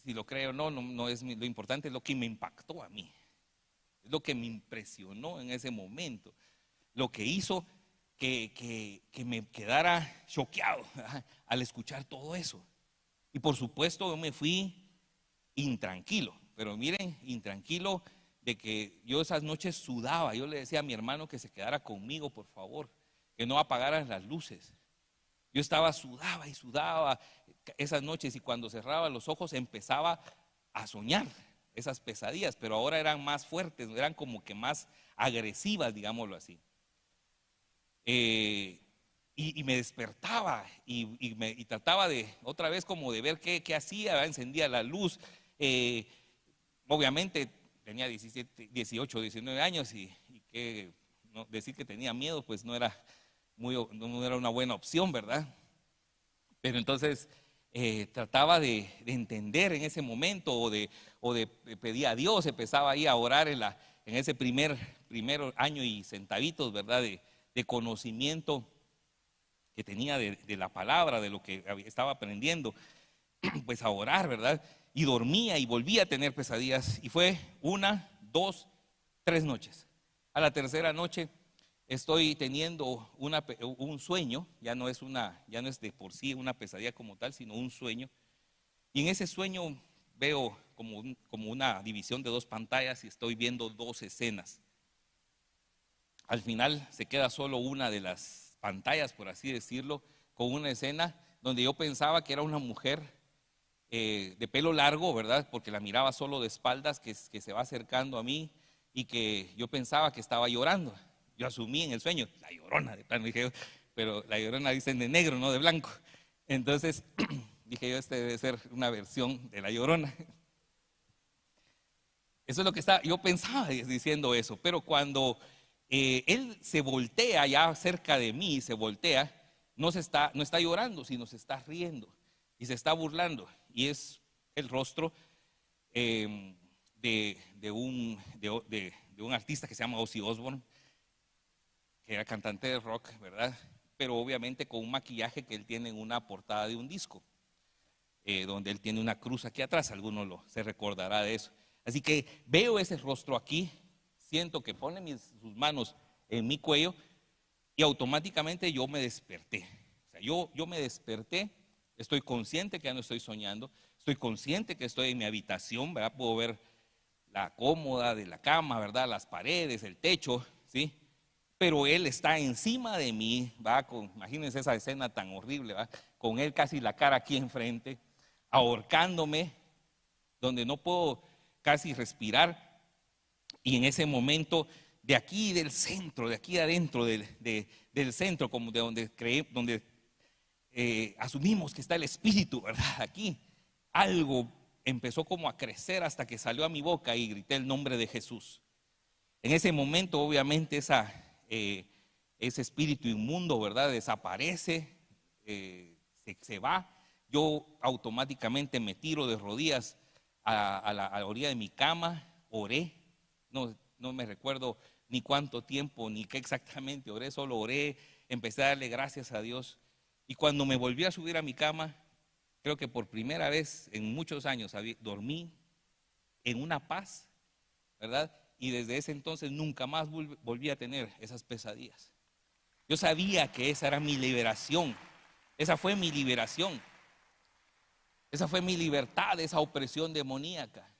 Si lo creo o no es lo importante, es lo que me impactó a mí, es lo que me impresionó en ese momento, lo que hizo que me quedara choqueado al escuchar todo eso. Y por supuesto yo me fui intranquilo, pero miren, intranquilo de que yo esas noches sudaba. Yo le decía a mi hermano que se quedara conmigo, por favor, que no apagaran las luces. Yo sudaba y sudaba esas noches, y cuando cerraba los ojos empezaba a soñar esas pesadillas, pero ahora eran más fuertes, eran como que más agresivas, digámoslo así. Y me despertaba y trataba de otra vez como de ver qué hacía, encendía la luz. Obviamente tenía 17, 18, 19 años y decir que tenía miedo pues no era una buena opción, ¿verdad? Pero entonces trataba de entender en ese momento o de pedir a Dios. Empezaba ahí a orar en ese primer año y centavitos, ¿verdad? De conocimiento que tenía de la palabra, de lo que estaba aprendiendo, pues a orar, ¿verdad? Y dormía y volvía a tener pesadillas, y fue 1, 2, 3 noches. A la tercera noche estoy teniendo un sueño, ya no es de por sí una pesadilla como tal, sino un sueño. Y en ese sueño veo como una división de 2 pantallas, y estoy viendo 2 escenas. Al final se queda solo una de las pantallas, por así decirlo, con una escena donde yo pensaba que era una mujer de pelo largo, ¿verdad? Porque la miraba solo de espaldas, que se va acercando a mí, y que yo pensaba que estaba llorando. Yo asumí en el sueño, la Llorona, de plano, dije yo, pero la Llorona dicen de negro, no de blanco. Entonces dije yo, debe ser una versión de la Llorona. Eso es lo que yo pensaba diciendo eso, pero cuando él se voltea ya cerca de mí, se voltea, no está llorando, sino se está riendo y se está burlando, y es el rostro de un artista que se llama Ozzy Osbourne, que era cantante de rock, ¿verdad? Pero obviamente con un maquillaje que él tiene en una portada de un disco, donde él tiene una cruz aquí atrás. Alguno se recordará de eso. Así que veo ese rostro aquí, siento que pone sus manos en mi cuello, y automáticamente yo me desperté. O sea, yo me desperté, estoy consciente que ya no estoy soñando, estoy consciente que estoy en mi habitación, ¿verdad? Puedo ver la cómoda de la cama, ¿verdad? Las paredes, el techo, ¿sí? Pero él está encima de mí, ¿va? Imagínense esa escena tan horrible, ¿va? Con él casi la cara aquí enfrente, ahorcándome, donde no puedo casi respirar. Y en ese momento, de aquí del centro, de aquí adentro del centro, como de donde asumimos que está el Espíritu, ¿verdad? Aquí algo empezó como a crecer hasta que salió a mi boca y grité el nombre de Jesús. En ese momento, obviamente, ese espíritu inmundo, ¿verdad?, desaparece, se va. Yo automáticamente me tiro de rodillas a la orilla de mi cama, oré, no me recuerdo ni cuánto tiempo, ni qué exactamente oré, solo oré, empecé a darle gracias a Dios. Y cuando me volví a subir a mi cama, creo que por primera vez en muchos años dormí en una paz, ¿verdad? Y desde ese entonces nunca más volví a tener esas pesadillas. Yo sabía que esa era mi liberación, esa fue mi liberación, esa fue mi libertad de esa opresión demoníaca.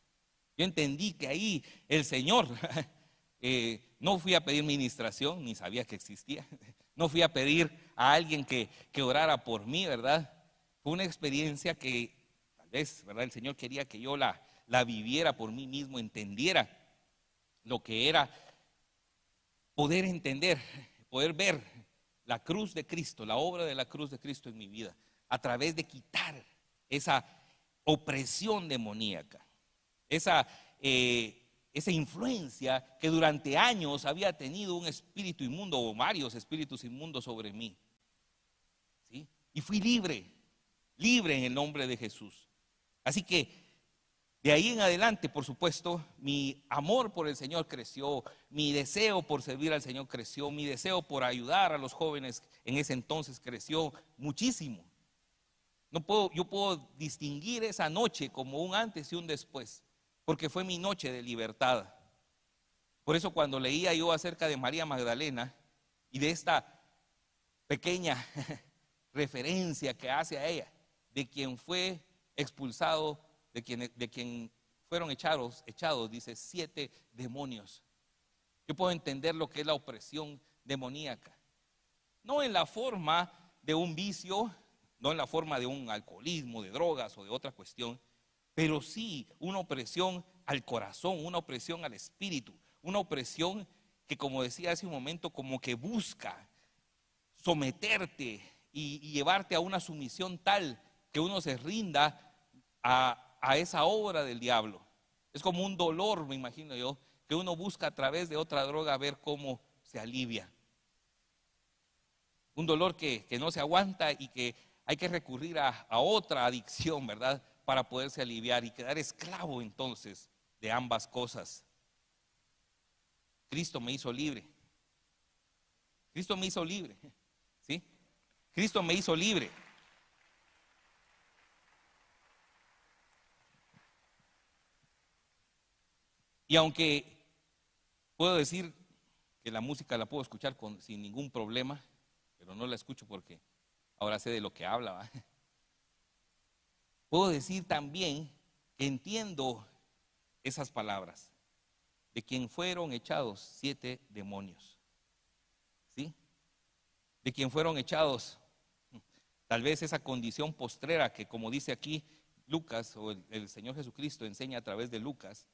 Yo entendí que ahí el Señor, no fui a pedir ministración, ni sabía que existía, no fui a pedir a alguien que orara por mí, ¿verdad? Fue una experiencia que tal vez, ¿verdad?, el Señor quería que yo la viviera por mí mismo, entendiera lo que era poder entender, poder ver la cruz de Cristo, la obra de la cruz de Cristo en mi vida, a través de quitar esa opresión demoníaca, esa influencia que durante años había tenido un espíritu inmundo o varios espíritus inmundos sobre mí, ¿sí? Y fui libre en el nombre de Jesús. Así que de ahí en adelante, por supuesto, mi amor por el Señor creció, mi deseo por servir al Señor creció, mi deseo por ayudar a los jóvenes en ese entonces creció muchísimo. Yo puedo distinguir esa noche como un antes y un después, porque fue mi noche de libertad. Por eso cuando leía yo acerca de María Magdalena y de esta pequeña referencia que hace a ella, de quien fue expulsado, de quien fueron echados, dice, 7 demonios. Yo puedo entender lo que es la opresión demoníaca. No en la forma de un vicio, no en la forma de un alcoholismo, de drogas o de otra cuestión, pero sí una opresión al corazón, una opresión al espíritu, una opresión que, como decía hace un momento, como que busca someterte y llevarte a una sumisión tal que uno se rinda a esa obra del diablo. Es como un dolor, me imagino yo, que uno busca a través de otra droga ver cómo se alivia. Un dolor que no se aguanta y que hay que recurrir a otra adicción, ¿verdad?, para poderse aliviar y quedar esclavo entonces de ambas cosas. Cristo me hizo libre. Cristo me hizo libre, ¿sí? Cristo me hizo libre. Y aunque puedo decir que la música la puedo escuchar sin ningún problema, pero no la escucho porque ahora sé de lo que habla, ¿va? Puedo decir también que entiendo esas palabras, de quien fueron echados 7 demonios, ¿sí? De quien fueron echados tal vez esa condición postrera que, como dice aquí Lucas, o el Señor Jesucristo enseña a través de Lucas,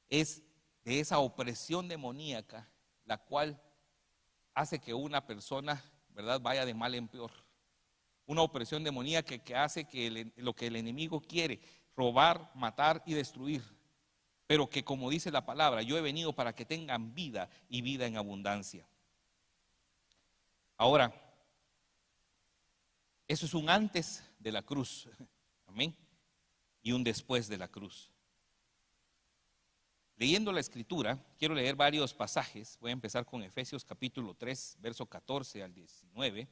es de esa opresión demoníaca, la cual hace que una persona, ¿verdad?, vaya de mal en peor. Una opresión demoníaca que hace que lo que el enemigo quiere, robar, matar y destruir, pero que, como dice la palabra, yo he venido para que tengan vida y vida en abundancia. Ahora, eso es un antes de la cruz, amén, y un después de la cruz. Leyendo la escritura, quiero leer varios pasajes. Voy a empezar con Efesios capítulo 3, verso 14 al 19.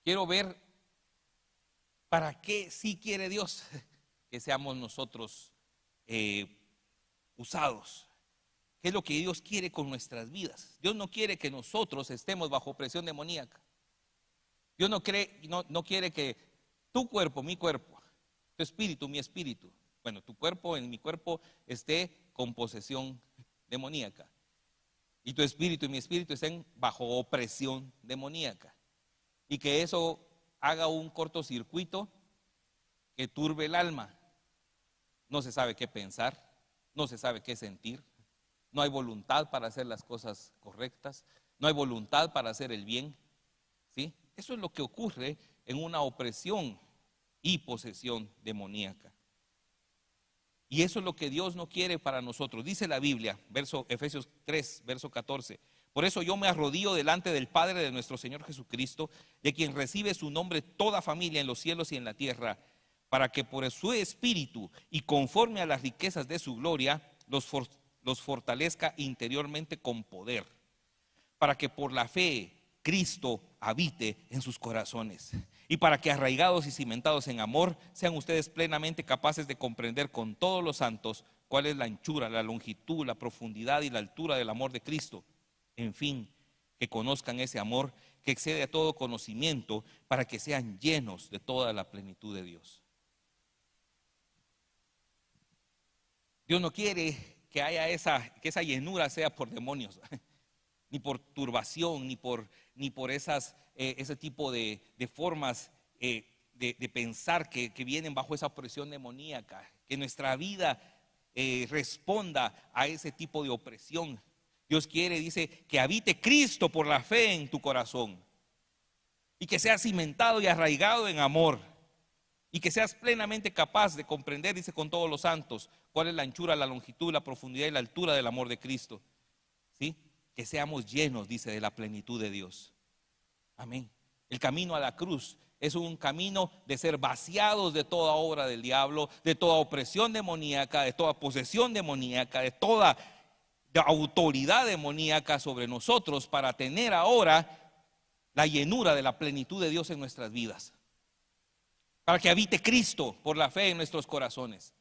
Quiero ver para qué sí quiere Dios que seamos nosotros usados. ¿Qué es lo que Dios quiere con nuestras vidas? Dios no quiere que nosotros estemos bajo presión demoníaca. Dios no quiere que tu cuerpo, mi cuerpo, tu espíritu, mi espíritu, bueno, tu cuerpo en mi cuerpo esté con posesión demoníaca. Y tu espíritu y mi espíritu estén bajo opresión demoníaca. Y que eso haga un cortocircuito que turbe el alma. No se sabe qué pensar, no se sabe qué sentir, no hay voluntad para hacer las cosas correctas, no hay voluntad para hacer el bien, ¿sí? Eso es lo que ocurre en una opresión y posesión demoníaca. Y eso es lo que Dios no quiere para nosotros. Dice la Biblia, Efesios 3, verso 14. Por eso yo me arrodillo delante del Padre de nuestro Señor Jesucristo, de quien recibe su nombre toda familia en los cielos y en la tierra, para que por su Espíritu y conforme a las riquezas de su gloria, los fortalezca interiormente con poder, para que por la fe Cristo habite en sus corazones, y para que arraigados y cimentados en amor, sean ustedes plenamente capaces de comprender con todos los santos cuál es la anchura, la longitud, la profundidad y la altura del amor de Cristo. En fin, que conozcan ese amor que excede a todo conocimiento, para que sean llenos de toda la plenitud de Dios. Dios no quiere que haya que esa llenura sea por demonios, ni por turbación, ni por ese tipo de formas de pensar que vienen bajo esa opresión demoníaca. Que nuestra vida responda a ese tipo de opresión. Dios quiere, dice, que habite Cristo por la fe en tu corazón, y que seas cimentado y arraigado en amor, y que seas plenamente capaz de comprender, dice, con todos los santos, cuál es la anchura, la longitud, la profundidad y la altura del amor de Cristo. ¿Sí? Que seamos llenos, dice, de la plenitud de Dios. Amén. El camino a la cruz es un camino de ser vaciados de toda obra del diablo, de toda opresión demoníaca, de toda posesión demoníaca, de toda autoridad demoníaca sobre nosotros, para tener ahora la llenura de la plenitud de Dios en nuestras vidas, para que habite Cristo por la fe en nuestros corazones.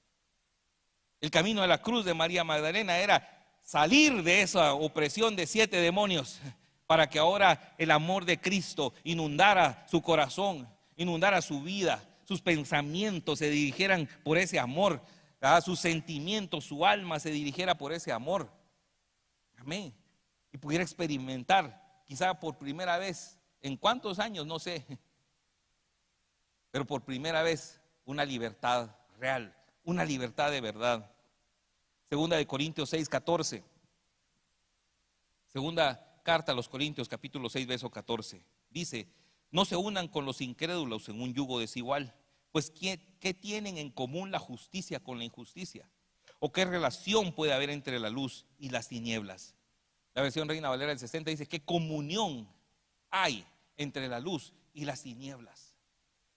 El camino a la cruz de María Magdalena era salir de esa opresión de 7 demonios, para que ahora el amor de Cristo inundara su corazón, inundara su vida, sus pensamientos se dirigieran por ese amor, sus sentimientos, su alma se dirigiera por ese amor. Amén. Y pudiera experimentar, quizá por primera vez, ¿en cuántos años? No sé, pero por primera vez, una libertad real, una libertad de verdad. Segunda de Corintios 6, 14. Segunda carta a los Corintios, capítulo 6, verso 14. Dice: no se unan con los incrédulos en un yugo desigual, pues ¿qué tienen en común la justicia con la injusticia? ¿O qué relación puede haber entre la luz y las tinieblas? La versión Reina Valera del 60 dice: ¿qué comunión hay entre la luz y las tinieblas?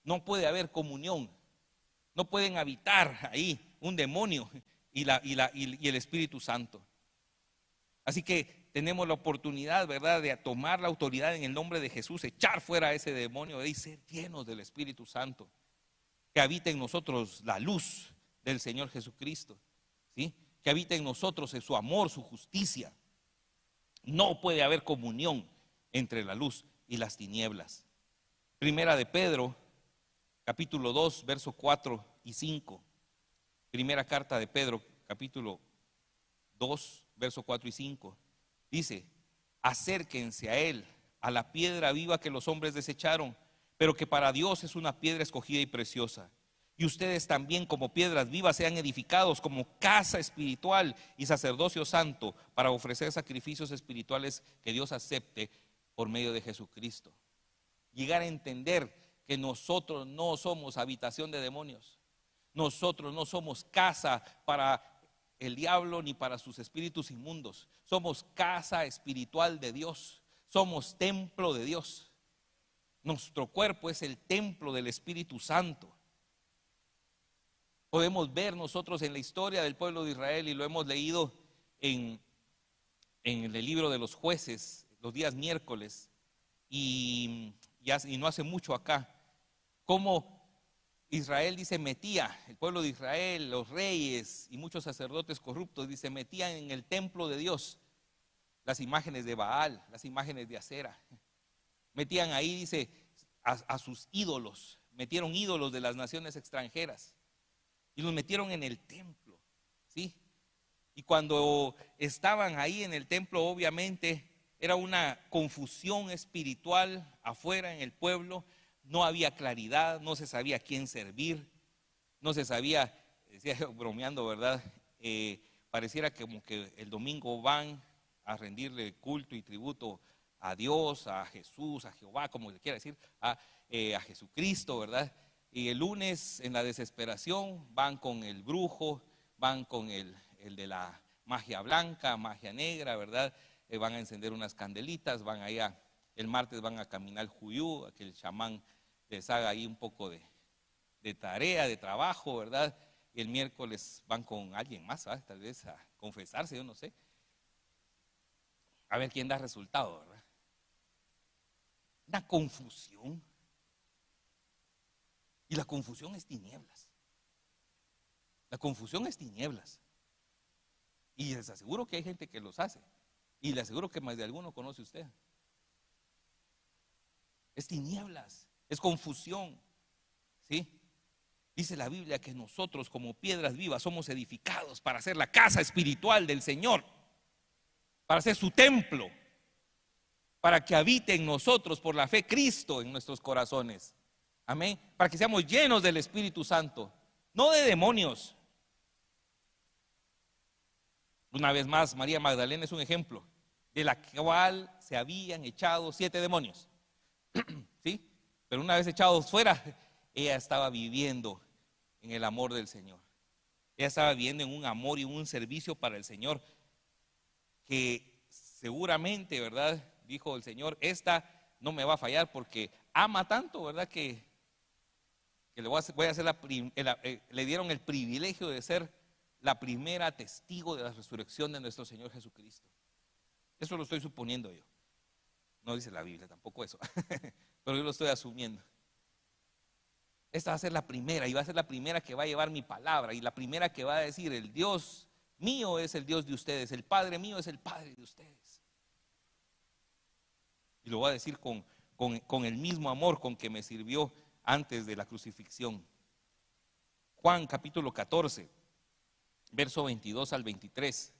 No puede haber comunión. No pueden habitar ahí un demonio y el Espíritu Santo. Así que tenemos la oportunidad, ¿verdad?, de tomar la autoridad en el nombre de Jesús, echar fuera a ese demonio y ser llenos del Espíritu Santo, que habite en nosotros la luz del Señor Jesucristo, ¿sí? Que habite en nosotros su amor, su justicia. No puede haber comunión entre la luz y las tinieblas. Primera de Pedro, capítulo 2, verso 4 y 5. Primera carta de Pedro, capítulo 2, verso 4 y 5. Dice: acérquense a él, a la piedra viva que los hombres desecharon, pero que para Dios es una piedra escogida y preciosa. Y ustedes también, como piedras vivas, sean edificados como casa espiritual y sacerdocio santo, para ofrecer sacrificios espirituales que Dios acepte por medio de Jesucristo. Llegar a entender que nosotros no somos habitación de demonios. Nosotros no somos casa para el diablo ni para sus espíritus inmundos. Somos casa espiritual de Dios. Somos templo de Dios. Nuestro cuerpo es el templo del Espíritu Santo. Podemos ver nosotros en la historia del pueblo de Israel, y lo hemos leído en el libro de los jueces, los días miércoles, y no hace mucho acá, cómo Israel, dice, metía, el pueblo de Israel, los reyes y muchos sacerdotes corruptos, dice, metían en el templo de Dios las imágenes de Baal, las imágenes de Acera. Metían ahí, dice, a sus ídolos, metieron ídolos de las naciones extranjeras y los metieron en el templo, ¿sí? Y cuando estaban ahí en el templo, obviamente era una confusión espiritual afuera en el pueblo. No había claridad, no se sabía a quién servir, no se sabía, decía yo bromeando, ¿verdad? Pareciera como que el domingo van a rendirle culto y tributo a Dios, a Jesús, a Jehová, como le quiera decir, a Jesucristo, ¿verdad? Y el lunes en la desesperación van con el brujo, van con el de la magia blanca, magia negra, ¿verdad? Van a encender unas candelitas, van allá, el martes van a caminar juyú, a que el chamán les haga ahí un poco de tarea, de trabajo, ¿verdad? Y el miércoles van con alguien más, ¿verdad? Tal vez a confesarse, yo no sé. A ver quién da resultado, ¿verdad? Una confusión. Y la confusión es tinieblas. La confusión es tinieblas. Y les aseguro que hay gente que los hace. Y les aseguro que más de alguno conoce usted. Es tinieblas, es confusión. ¿Sí? Dice la Biblia que nosotros como piedras vivas somos edificados para hacer la casa espiritual del Señor, para hacer su templo, para que habite en nosotros por la fe Cristo en nuestros corazones. Amén. Para que seamos llenos del Espíritu Santo, no de demonios. Una vez más, María Magdalena es un ejemplo de la cual se habían echado 7 demonios. ¿Sí? Pero una vez echados fuera, ella estaba viviendo en el amor del Señor. Ella estaba viviendo en un amor y en un servicio para el Señor que seguramente, ¿verdad? Dijo el Señor, esta no me va a fallar porque ama tanto, ¿verdad? Que voy a hacer le dieron el privilegio de ser la primera testigo de la resurrección de nuestro Señor Jesucristo. Eso lo estoy suponiendo yo. No dice la Biblia tampoco eso, pero yo lo estoy asumiendo. Esta va a ser la primera, y va a ser la primera que va a llevar mi palabra, y la primera que va a decir: el Dios mío es el Dios de ustedes, el Padre mío es el Padre de ustedes. Y lo va a decir con el mismo amor con que me sirvió antes de la crucifixión. Juan capítulo 14, verso 22 al 23.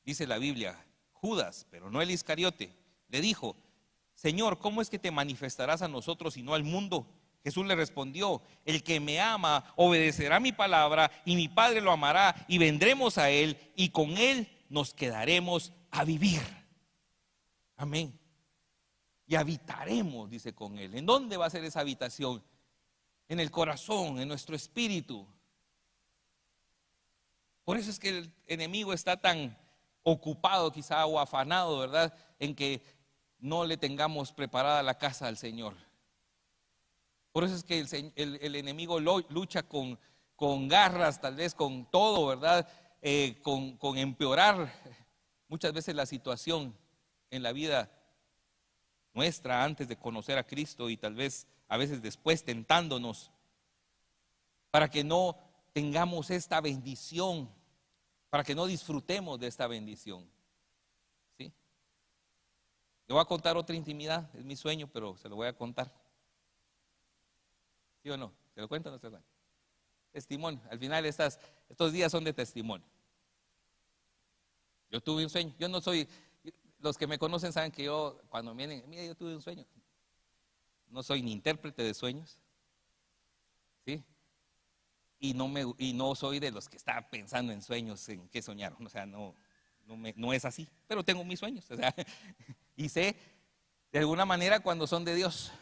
Dice la Biblia: Judas, pero no el Iscariote, le dijo: Señor, ¿cómo es que te manifestarás a nosotros y no al mundo? Jesús le respondió: el que me ama obedecerá mi palabra, y mi Padre lo amará, y vendremos a él, y con él nos quedaremos a vivir. Amén. Y habitaremos, dice, con él. ¿En dónde va a ser esa habitación? En el corazón, en nuestro espíritu. Por eso es que el enemigo está tan ocupado quizá o afanado, ¿verdad?, en que no le tengamos preparada la casa al Señor. Por eso es que el enemigo lucha con garras, tal vez con todo, ¿verdad? Con empeorar muchas veces la situación en la vida nuestra antes de conocer a Cristo, y tal vez a veces después tentándonos para que no tengamos esta bendición, para que no disfrutemos de esta bendición. ¿Sí? Le voy a contar otra intimidad, es mi sueño, pero se lo voy a contar. ¿Sí o no? ¿Se lo cuento o no se lo cuento? Testimonio. Al final estos días son de testimonio. Yo tuve un sueño. Yo no soy, los que me conocen saben que yo, cuando vienen, mira, yo tuve un sueño. No soy ni intérprete de sueños. ¿Sí? Y no soy de los que está pensando en sueños, en qué soñaron. O sea, no es así. Pero tengo mis sueños. O sea, y sé de alguna manera cuando son de Dios.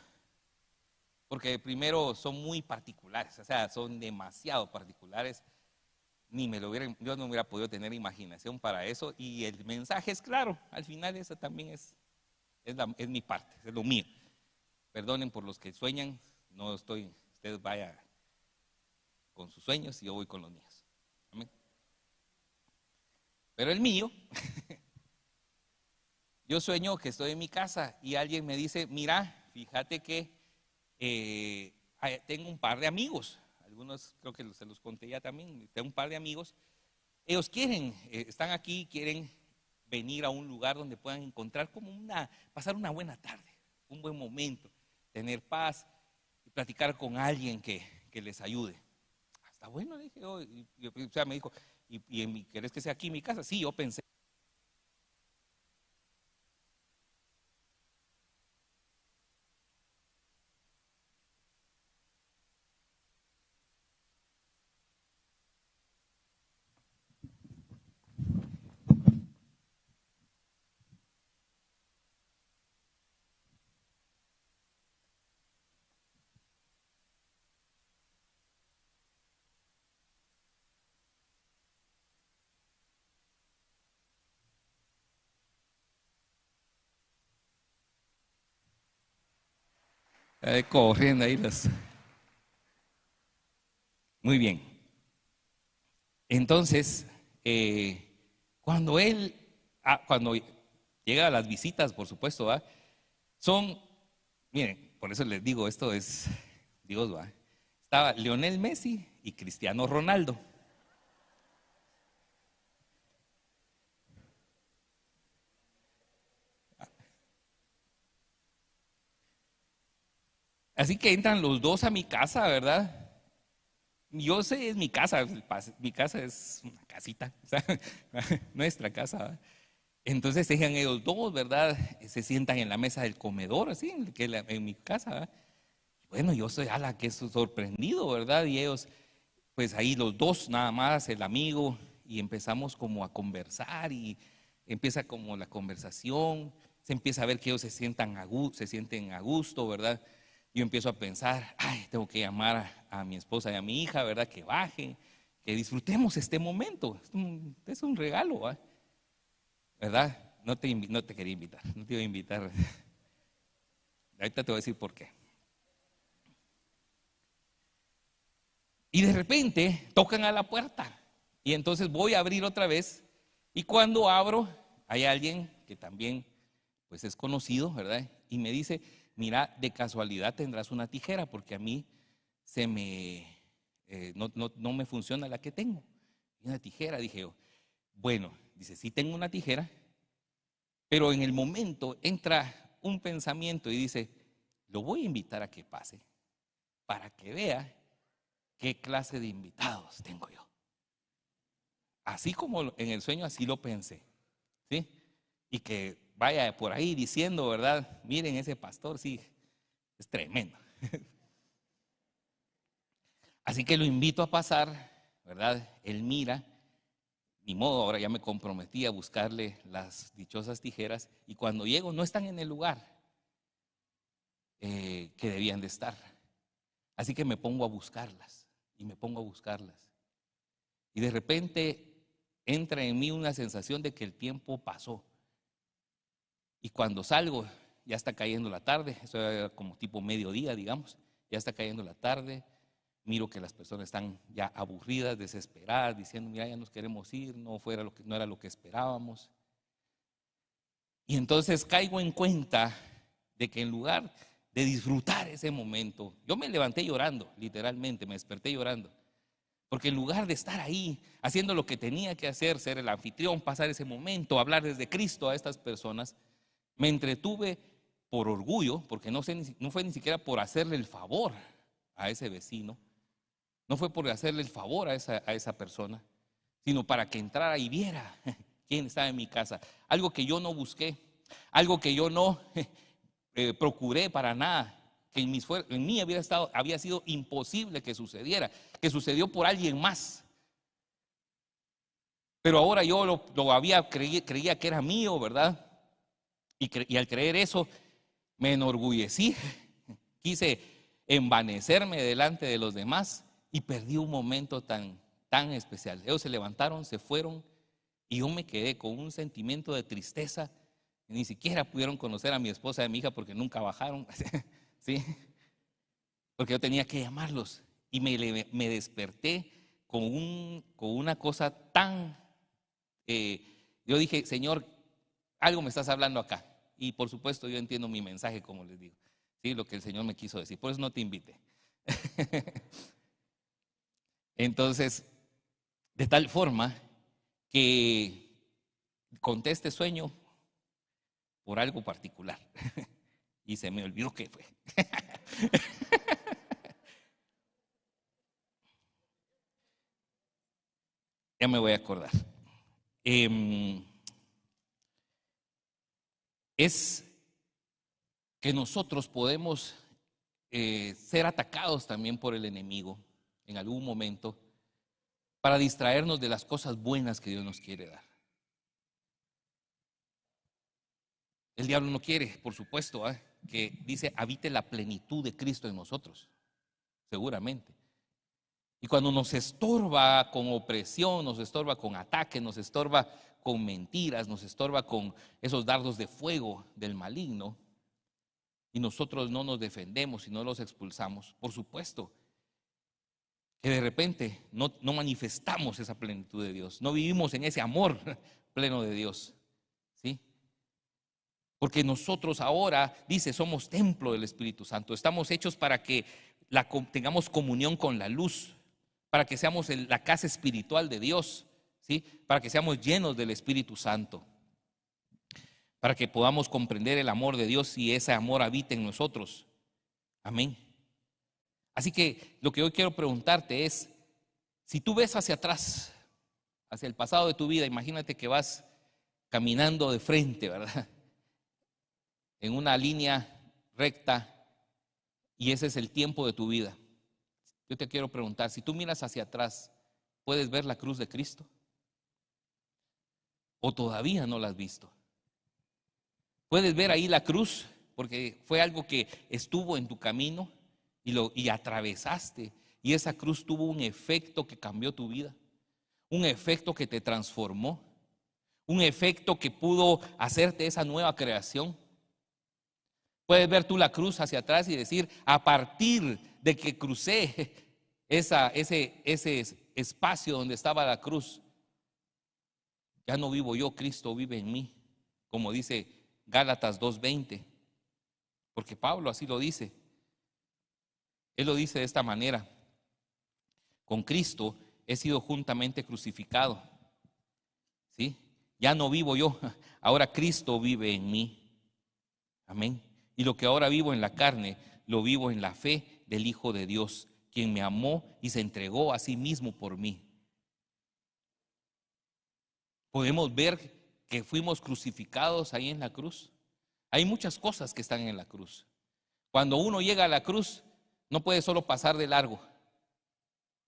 Porque primero son muy particulares, o sea, son demasiado particulares. Yo no hubiera podido tener imaginación para eso. Y el mensaje es claro. Al final eso también es mi parte, es lo mío. Perdonen por los que sueñan. Ustedes vayan con sus sueños y yo voy con los míos. Amén. Pero el mío, yo sueño que estoy en mi casa y alguien me dice: mira, fíjate que tengo un par de amigos. Algunos creo que se los conté ya también. Tengo un par de amigos. Ellos están aquí, quieren venir a un lugar donde puedan encontrar pasar una buena tarde, un buen momento, tener paz y platicar con alguien que les ayude. Está bueno, le dije yo. O sea, me dijo: ¿querés que sea aquí en mi casa? Sí, yo pensé. corriendo ahí los. Muy bien. Entonces, cuando cuando llega a las visitas, por supuesto, ¿va? Son, miren, por eso les digo, esto es Dios, ¿va? Estaba Lionel Messi y Cristiano Ronaldo. Así que entran los dos a mi casa, ¿verdad? Yo sé, es mi casa, mi casa es una casita, o sea, nuestra casa, ¿verdad? Entonces dejan ellos dos, ¿verdad? Se sientan en la mesa del comedor, así, en mi casa, ¿verdad? Bueno, yo soy a la que es sorprendido, ¿verdad? Y ellos, pues ahí los dos nada más, el amigo, y empezamos como a conversar y empieza como la conversación, se empieza a ver que ellos se sienten a gusto, ¿verdad? Yo empiezo a pensar, ay, tengo que llamar a mi esposa y a mi hija, ¿verdad? Que bajen, que disfrutemos este momento, es un regalo, ¿verdad? No te quería invitar, no te iba a invitar. Ahorita te voy a decir por qué. Y de repente tocan a la puerta. Y entonces voy a abrir otra vez. Y cuando abro, hay alguien que también pues es conocido, ¿verdad? Y me dice, mira, de casualidad tendrás una tijera, porque a mí no me funciona la que tengo. Y una tijera, dije yo. Bueno, dice, sí tengo una tijera, pero en el momento entra un pensamiento y dice, lo voy a invitar a que pase, para que vea qué clase de invitados tengo yo. Así como en el sueño, así lo pensé, ¿sí? Y que vaya por ahí diciendo, ¿verdad? Miren ese pastor, sí, es tremendo. Así que lo invito a pasar, ¿verdad? Él mira, ni modo, ahora ya me comprometí a buscarle las dichosas tijeras y cuando llego no están en el lugar que debían de estar. Así que me pongo a buscarlas y me pongo a buscarlas. Y de repente entra en mí una sensación de que el tiempo pasó. Y cuando salgo, ya está cayendo la tarde, eso era como tipo mediodía, digamos, ya está cayendo la tarde, miro que las personas están ya aburridas, desesperadas, diciendo, mira, ya nos queremos ir, no era lo que esperábamos. Y entonces caigo en cuenta de que en lugar de disfrutar ese momento, yo me levanté llorando, literalmente, me desperté llorando. Porque en lugar de estar ahí haciendo lo que tenía que hacer, ser el anfitrión, pasar ese momento, hablar desde Cristo a estas personas, me entretuve por orgullo, porque no fue ni siquiera por hacerle el favor a ese vecino, no fue por hacerle el favor a esa persona, sino para que entrara y viera quién estaba en mi casa. Algo que yo no busqué, algo que yo no procuré para nada, que en mí había sido imposible que sucediera, que sucedió por alguien más. Pero ahora yo creía que era mío, ¿verdad? Y al creer eso, me enorgullecí, quise envanecerme delante de los demás y perdí un momento tan especial. Ellos se levantaron, se fueron y yo me quedé con un sentimiento de tristeza. Ni siquiera pudieron conocer a mi esposa y a mi hija porque nunca bajaron, ¿sí? Porque yo tenía que llamarlos y me desperté con una cosa tan... yo dije, Señor, algo me estás hablando acá. Y por supuesto yo entiendo mi mensaje, como les digo, ¿sí? Lo que el Señor me quiso decir. Por eso no te invité. Entonces, de tal forma que conté este sueño por algo particular. Y se me olvidó qué fue. Ya me voy a acordar. Es que nosotros podemos ser atacados también por el enemigo en algún momento para distraernos de las cosas buenas que Dios nos quiere dar. El diablo no quiere, por supuesto, que dice habite la plenitud de Cristo en nosotros, seguramente. Y cuando nos estorba con opresión, nos estorba con ataques, nos estorba con mentiras, nos estorba con esos dardos de fuego del maligno, y nosotros no nos defendemos y no los expulsamos, por supuesto que de repente no manifestamos esa plenitud de Dios, no vivimos en ese amor pleno de Dios, ¿sí? Porque nosotros ahora, dice, somos templo del Espíritu Santo, estamos hechos para que tengamos comunión con la luz, para que seamos la casa espiritual de Dios, ¿sí? Para que seamos llenos del Espíritu Santo, para que podamos comprender el amor de Dios y ese amor habite en nosotros. Amén. Así que lo que hoy quiero preguntarte es, si tú ves hacia atrás, hacia el pasado de tu vida, imagínate que vas caminando de frente, ¿verdad? En una línea recta, y ese es el tiempo de tu vida. Yo te quiero preguntar, si tú miras hacia atrás, ¿puedes ver la cruz de Cristo? ¿O todavía no la has visto? ¿Puedes ver ahí la cruz? Porque fue algo que estuvo en tu camino y atravesaste, y esa cruz tuvo un efecto que cambió tu vida, un efecto que te transformó, un efecto que pudo hacerte esa nueva creación. Puedes ver tú la cruz hacia atrás y decir, a partir de que crucé ese espacio donde estaba la cruz, ya no vivo yo, Cristo vive en mí, como dice Gálatas 2:20, porque Pablo así lo dice. Él lo dice de esta manera: con Cristo he sido juntamente crucificado, ¿sí? Ya no vivo yo, ahora Cristo vive en mí. Amén. Y lo que ahora vivo en la carne, lo vivo en la fe del Hijo de Dios, quien me amó y se entregó a sí mismo por mí. Podemos ver que fuimos crucificados ahí en la cruz. Hay muchas cosas que están en la cruz. Cuando uno llega a la cruz, no puede solo pasar de largo.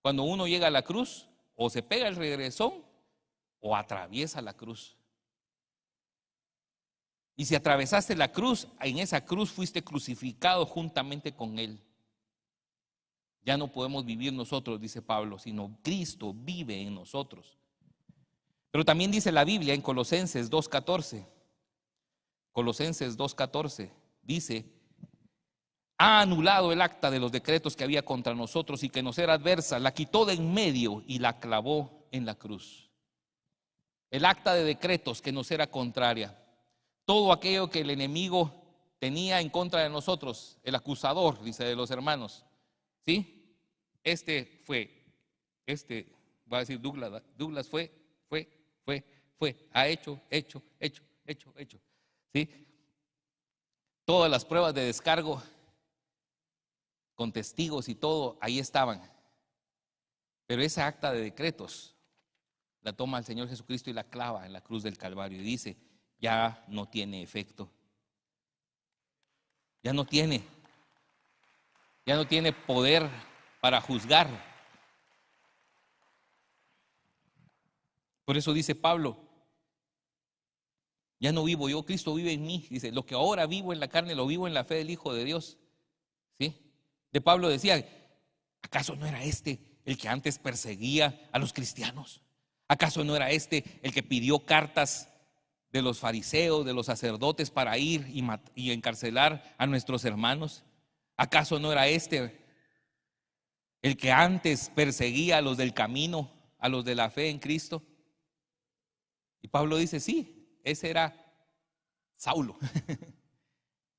Cuando uno llega a la cruz, o se pega el regresón o atraviesa la cruz. Y si atravesaste la cruz, en esa cruz fuiste crucificado juntamente con Él. Ya no podemos vivir nosotros, dice Pablo, sino Cristo vive en nosotros. Pero también dice la Biblia en Colosenses 2:14. Colosenses 2:14 dice: ha anulado el acta de los decretos que había contra nosotros y que nos era adversa, la quitó de en medio y la clavó en la cruz. El acta de decretos que nos era contraria, todo aquello que el enemigo tenía en contra de nosotros, el acusador, dice, de los hermanos, ¿sí? Va a decir Douglas ha hecho, ¿sí? Todas las pruebas de descargo con testigos y todo, ahí estaban. Pero esa acta de decretos la toma el Señor Jesucristo y la clava en la cruz del Calvario y dice: ya no tiene efecto. Ya no tiene poder para juzgar. Por eso dice Pablo: ya no vivo yo, Cristo vive en mí. Dice: lo que ahora vivo en la carne, lo vivo en la fe del Hijo de Dios. ¿Sí? De Pablo decía: ¿acaso no era este el que antes perseguía a los cristianos? ¿Acaso no era este el que pidió cartas de los fariseos, de los sacerdotes, para ir y encarcelar a nuestros hermanos? ¿Acaso no era este el que antes perseguía a los del camino, a los de la fe en Cristo? Y Pablo dice: sí, ese era Saulo.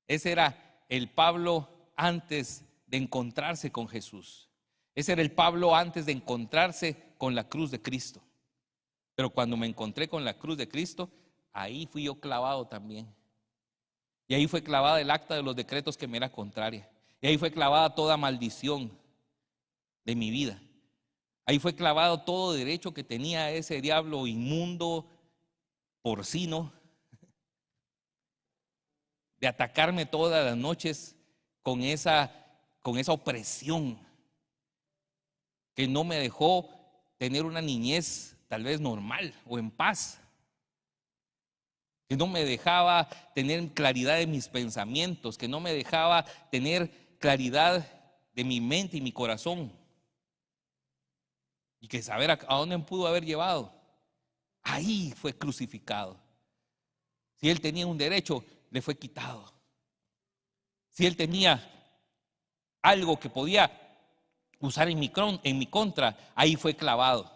Ese era el Pablo antes de encontrarse con Jesús. Ese era el Pablo antes de encontrarse con la cruz de Cristo. Pero cuando me encontré con la cruz de Cristo, ahí fui yo clavado también. Y ahí fue clavada el acta de los decretos que me era contraria. Y ahí fue clavada toda maldición de mi vida. Ahí fue clavado todo derecho que tenía ese diablo inmundo, porcino, de atacarme todas las noches con esa opresión que no me dejó tener una niñez tal vez normal o en paz, que no me dejaba tener claridad de mis pensamientos, que no me dejaba tener claridad de mi mente y mi corazón, y que saber a dónde me pudo haber llevado. Ahí fue crucificado. Si él tenía un derecho, le fue quitado. Si él tenía algo que podía usar en mi contra, ahí fue clavado.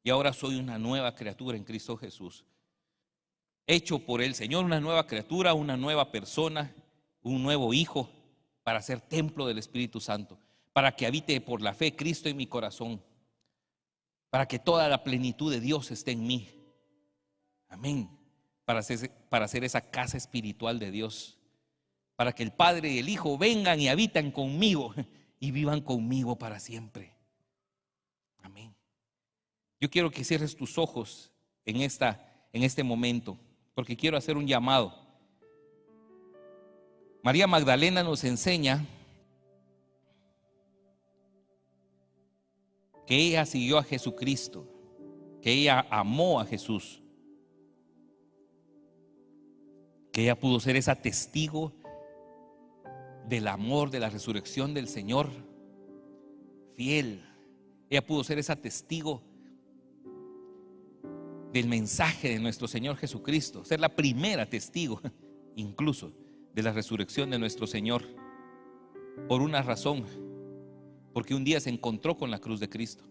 Y ahora soy una nueva criatura en Cristo Jesús. Hecho por el Señor, una nueva criatura, una nueva persona, un nuevo hijo, para ser templo del Espíritu Santo, para que habite por la fe Cristo en mi corazón, para que toda la plenitud de Dios esté en mí. Amén. Para hacer esa casa espiritual de Dios, para que el Padre y el Hijo vengan y habitan conmigo y vivan conmigo para siempre. Amén. Yo quiero que cierres tus ojos en este momento, porque quiero hacer un llamado. María Magdalena nos enseña que ella siguió a Jesucristo, que ella amó a Jesús, que ella pudo ser esa testigo del amor, de la resurrección del Señor, fiel. Ella pudo ser esa testigo del mensaje de nuestro Señor Jesucristo, ser la primera testigo incluso de la resurrección de nuestro Señor, por una razón, porque un día se encontró con la cruz de Cristo,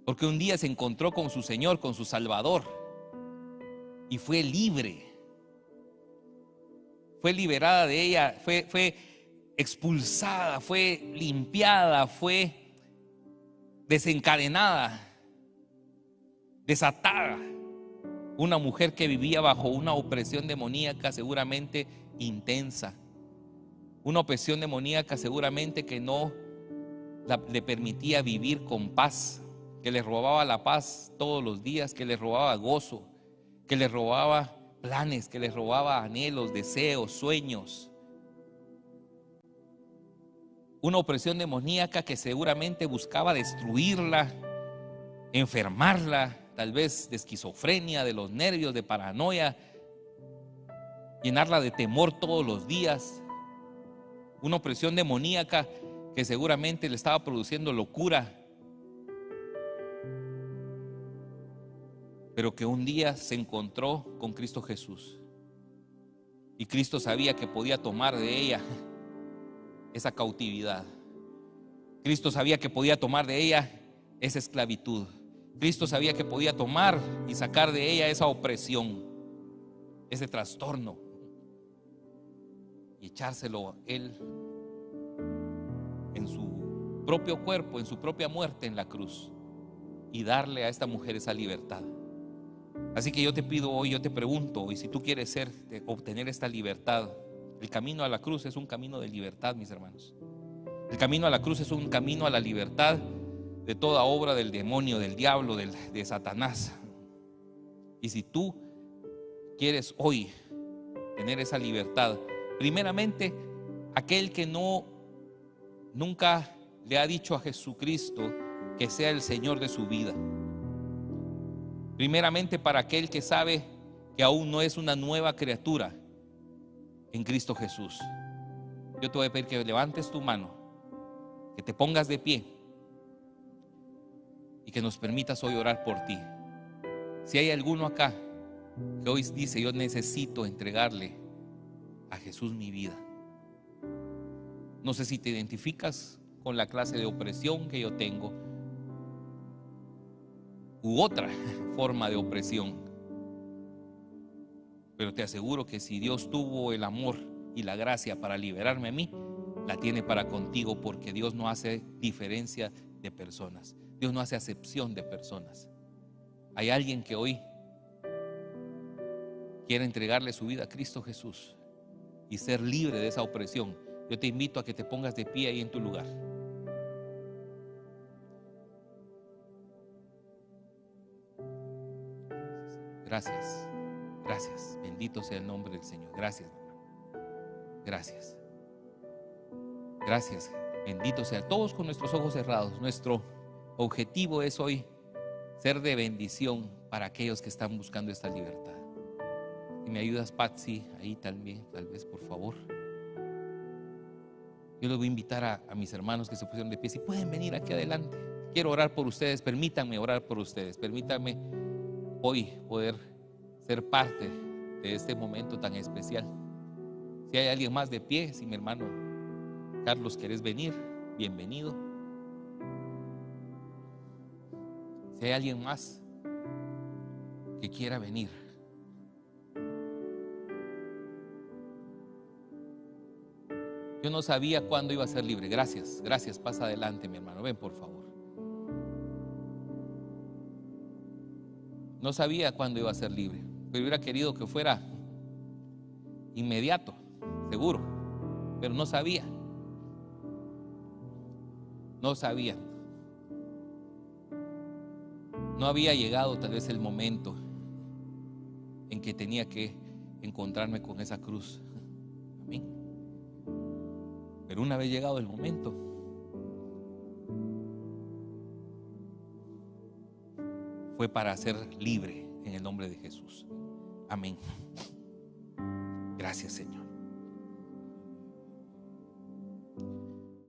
porque un día se encontró con su Señor, con su Salvador, y fue libre, fue liberada de ella, fue expulsada, fue limpiada, fue desencadenada, desatada. Una mujer que vivía bajo una opresión demoníaca seguramente intensa, una opresión demoníaca seguramente que no le permitía vivir con paz, que le robaba la paz todos los días, que le robaba gozo, que le robaba planes, que le robaba anhelos, deseos, sueños. Una opresión demoníaca que seguramente buscaba destruirla, enfermarla, tal vez de esquizofrenia, de los nervios, de paranoia, llenarla de temor todos los días. Una opresión demoníaca que seguramente le estaba produciendo locura, pero que un día se encontró con Cristo Jesús, y Cristo sabía que podía tomar de ella esa cautividad. Cristo sabía que podía tomar de ella esa esclavitud. Cristo sabía que podía tomar y sacar de ella esa opresión, ese trastorno, y echárselo él en su propio cuerpo, en su propia muerte en la cruz, y darle a esta mujer esa libertad. Así que yo te pido hoy, yo te pregunto hoy, si tú quieres obtener esta libertad. El camino a la cruz es un camino de libertad, mis hermanos. El camino a la cruz es un camino a la libertad de toda obra del demonio, del diablo, de Satanás. Y si tú quieres hoy tener esa libertad, primeramente, aquel que nunca le ha dicho a Jesucristo que sea el Señor de su vida. Primeramente, para aquel que sabe que aún no es una nueva criatura en Cristo Jesús. Yo te voy a pedir que levantes tu mano, que te pongas de pie y que nos permitas hoy orar por ti. Si hay alguno acá que hoy dice: yo necesito entregarle a Jesús mi vida. No sé si te identificas con la clase de opresión que yo tengo u otra forma de opresión, pero te aseguro que si Dios tuvo el amor y la gracia para liberarme a mí, la tiene para contigo, porque Dios no hace diferencia de personas. Dios no hace acepción de personas. Hay alguien que hoy quiere entregarle su vida a Cristo Jesús y ser libre de esa opresión. Yo te invito a que te pongas de pie ahí en tu lugar. Gracias, gracias. Bendito sea el nombre del Señor. Gracias, gracias, gracias. Bendito sea. Todos con nuestros ojos cerrados. Nuestro objetivo es hoy ser de bendición para aquellos que están buscando esta libertad. Si me ayudas, Patsy, ahí también, tal vez, por favor. Yo les voy a invitar a mis hermanos que se pusieron de pie. Si pueden venir aquí adelante. Quiero orar por ustedes. Permítanme orar por ustedes. Permítanme hoy poder ser parte de este momento tan especial. Si hay alguien más de pie, si mi hermano Carlos querés venir, bienvenido. Si hay alguien más que quiera venir. Yo no sabía cuándo iba a ser libre. Gracias, gracias. Pasa adelante, mi hermano. Ven, por favor. No sabía cuándo iba a ser libre, pero hubiera querido que fuera inmediato, seguro, pero no sabía. No sabía. No había llegado tal vez el momento en que tenía que encontrarme con esa cruz. Amén. Pero una vez llegado el momento, fue para ser libre en el nombre de Jesús. Amén. Gracias, Señor.